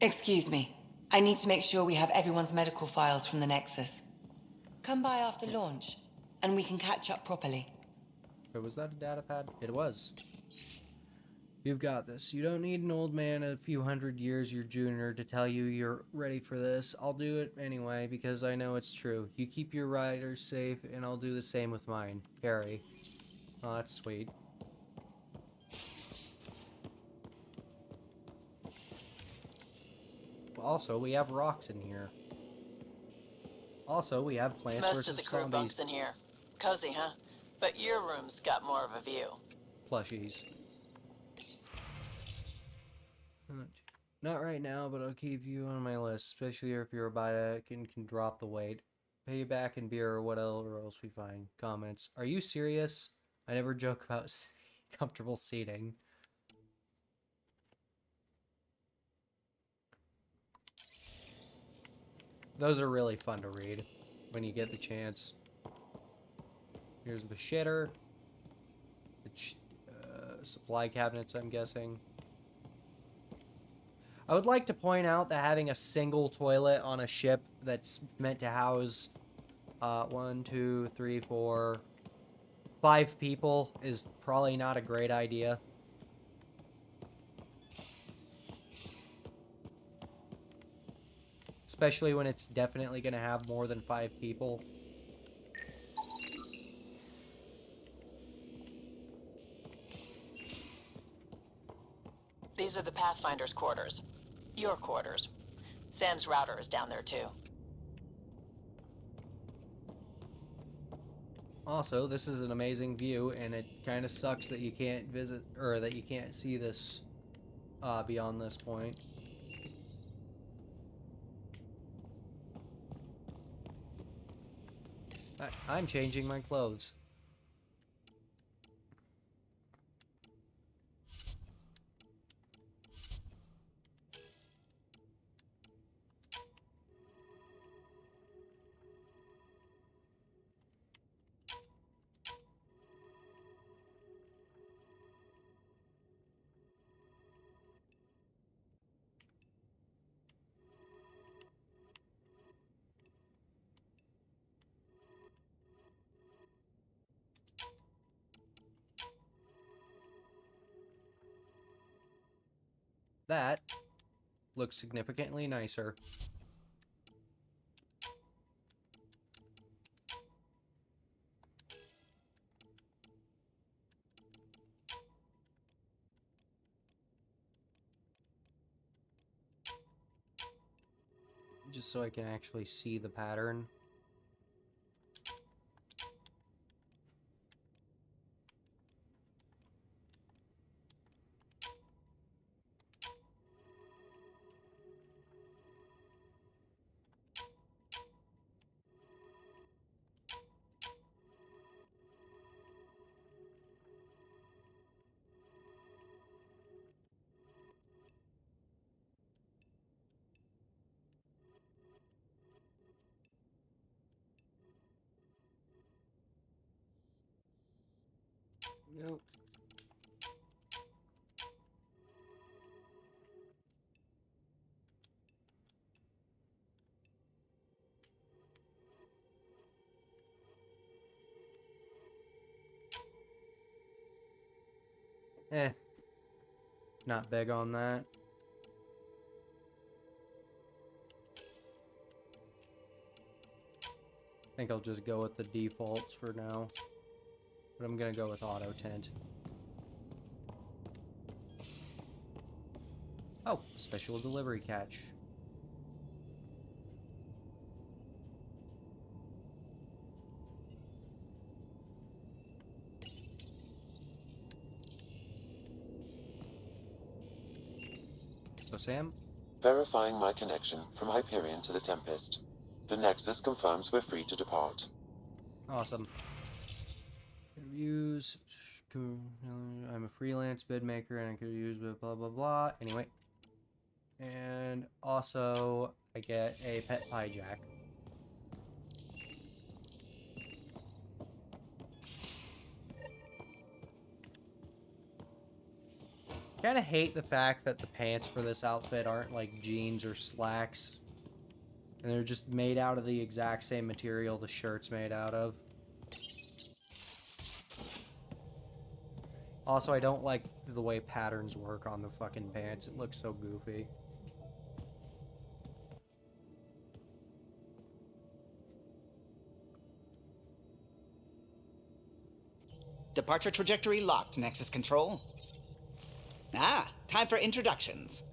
Excuse me. I need to make sure we have everyone's medical files from the Nexus. Come by after launch, and we can catch up properly. Was that a data pad? It was. You've got this. You don't need an old man a few hundred years your junior to tell you you're ready for this. I'll do it anyway because I know it's true. You keep your riders safe and I'll do the same with mine. Harry. Oh, that's sweet. Also, we have rocks in here. Also, we have Plants Most vs. of the crew Zombies bunks in here. Cozy, huh? But your room's got more of a view. plushies. Not right now, but I'll keep you on my list, especially if you're a biotic and can drop the weight. Pay you back in beer or whatever else we find. Comments. Are you serious? I never joke about comfortable seating. Those are really fun to read when you get the chance. Here's the shitter. The supply cabinets, I'm guessing. I would like to point out that having a single toilet on a ship that's meant to house 1, 2, 3, 4, 5 people is probably not a great idea. Especially when it's definitely going to have more than 5 people. These are the Pathfinder's quarters. Your quarters. Sam's router is down there too. Also, this is an amazing view, and it kind of sucks that you can't visit, or that you can't see this beyond this point. I'm changing my clothes. That looks significantly nicer. Just so I can actually see the pattern. Nope. Not big on that. I think I'll just go with the defaults for now. But I'm gonna go with auto tint. Oh, special delivery catch. So, Sam? Verifying my connection from Hyperion to the Tempest. The Nexus confirms we're free to depart. Awesome. Reviews. I'm a freelance vid maker and I could use blah blah blah. Anyway. And also, I get a pet hijack. Kind of hate the fact that the pants for this outfit aren't like jeans or slacks. And they're just made out of the exact same material the shirt's made out of. Also, I don't like the way patterns work on the fucking pants. It looks so goofy. Departure trajectory locked, Nexus Control. Ah, time for introductions.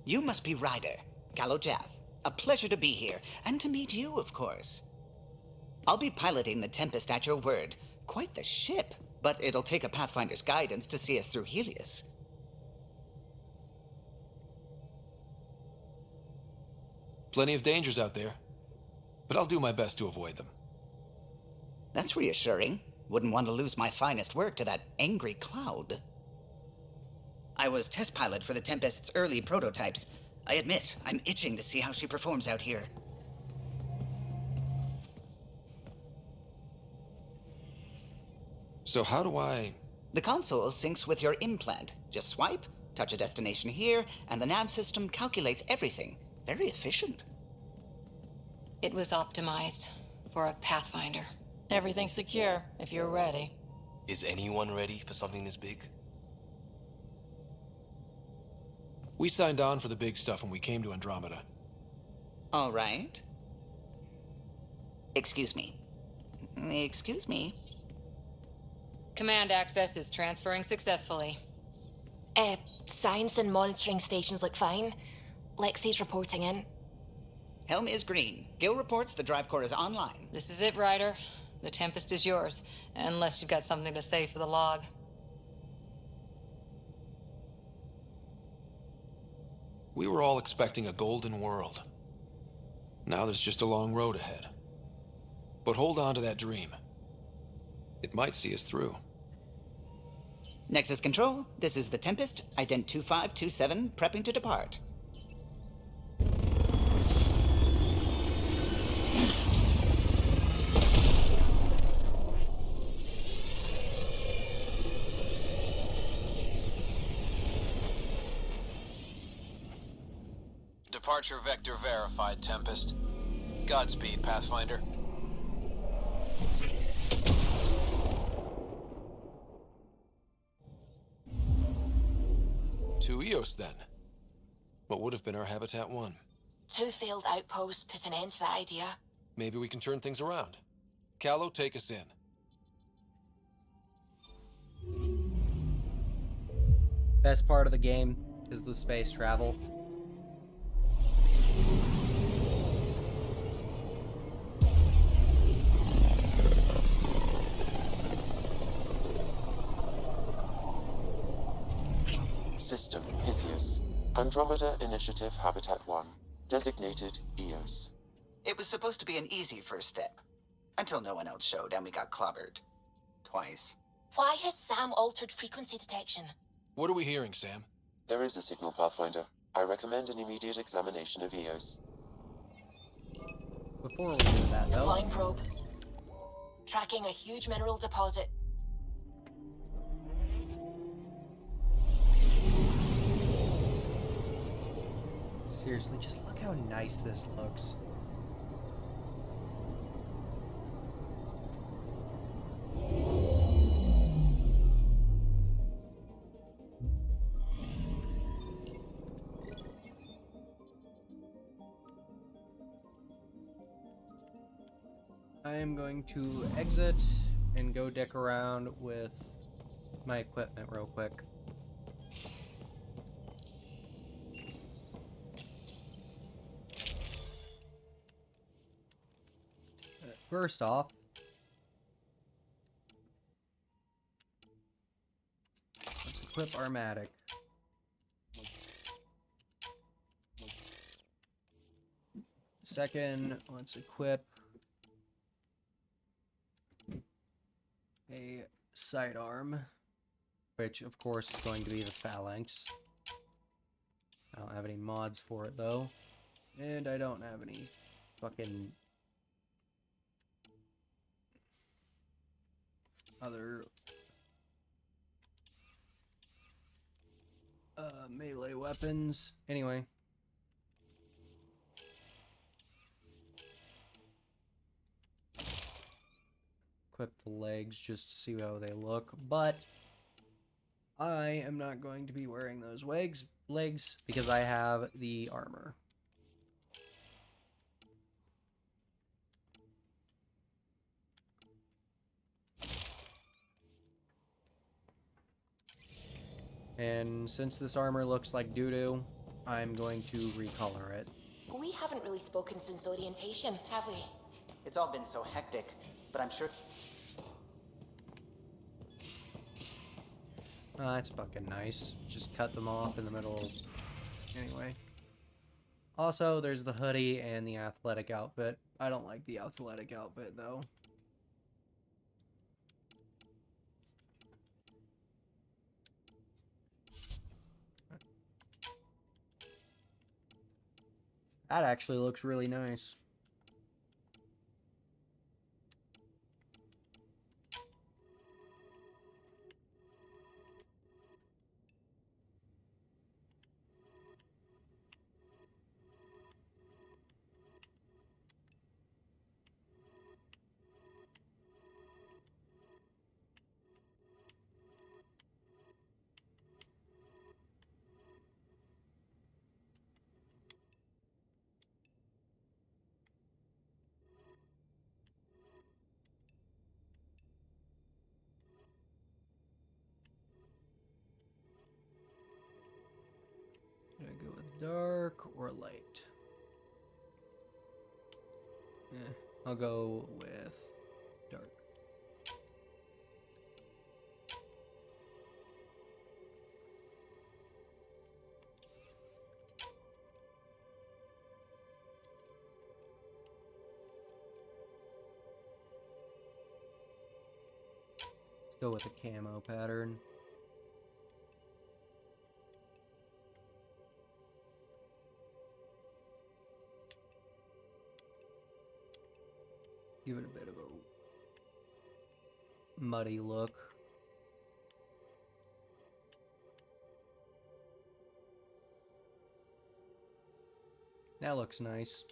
You must be Ryder, Gallo Jath. A pleasure to be here, and to meet you, of course. I'll be piloting the Tempest at your word. Quite the ship, but it'll take a Pathfinder's guidance to see us through Helios. Plenty of dangers out there, but I'll do my best to avoid them. That's reassuring. Wouldn't want to lose my finest work to that angry cloud. I was test pilot for the Tempest's early prototypes. I admit, I'm itching to see how she performs out here. So how do I... The console syncs with your implant. Just swipe, touch a destination here, and the nav system calculates everything. Very efficient. It was optimized for a Pathfinder. Everything's secure, if you're ready. Is anyone ready for something this big? We signed on for the big stuff when we came to Andromeda. All right. Excuse me. Excuse me. Command access is transferring successfully. Science and monitoring stations look fine. Lexi's reporting in. Helm is green. Gil reports the drive core is online. This is it, Ryder. The Tempest is yours, unless you've got something to say for the log. We were all expecting a golden world. Now there's just a long road ahead. But hold on to that dream. It might see us through. Nexus Control, this is the Tempest, Ident 2527, prepping to depart. Departure vector verified, Tempest. Godspeed, Pathfinder. To Eos, then. What would have been our Habitat 1. 2 failed outposts put an end to that idea. Maybe we can turn things around. Callow, take us in. Best part of the game is the space travel. System Pythias. Andromeda Initiative Habitat 1. Designated Eos. It was supposed to be an easy first step. Until no one else showed and we got clobbered. Twice. Why has Sam altered frequency detection? What are we hearing, Sam? There is a signal, Pathfinder. I recommend an immediate examination of Eos. Before we do that, though... Deploying probe. Tracking a huge mineral deposit. Seriously, just look how nice this looks. I am going to exit and go dick around with my equipment real quick. First off, let's equip Armatic. Second, let's equip a sidearm, which of course is going to be the phalanx. I don't have any mods for it, though. And I don't have any fucking other melee weapons. Anyway. Equip the legs just to see how they look, but I am not going to be wearing those legs because I have the armor. And since this armor looks like doo-doo, I'm going to recolor it. We haven't really spoken since orientation, have we? It's all been so hectic, but I'm sure... Oh, that's fucking nice. Just cut them off in the middle. Anyway. Also, there's the hoodie and the athletic outfit. I don't like the athletic outfit, though. That actually looks really nice. Should I go with dark or light? I'll go with dark. Let's go with a camo pattern. Give it a bit of a muddy look. That looks nice.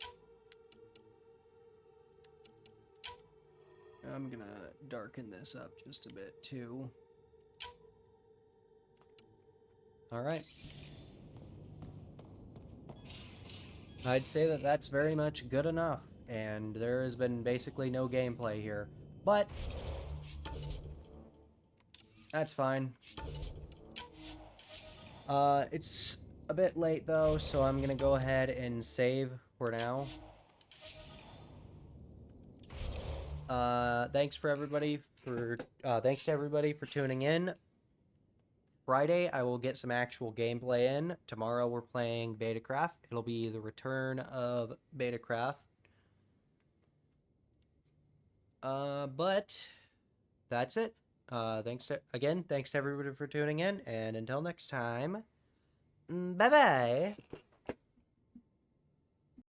I'm gonna darken this up just a bit too. Alright. I'd say that that's very much good enough, and there has been basically no gameplay here. But that's fine. It's a bit late though, so I'm gonna go ahead and save for now. Thanks to everybody for tuning in. Friday, I will get some actual gameplay in. Tomorrow, we're playing Betacraft. It'll be the return of Betacraft. But that's it. Thanks to everybody for tuning in, and until next time, bye-bye.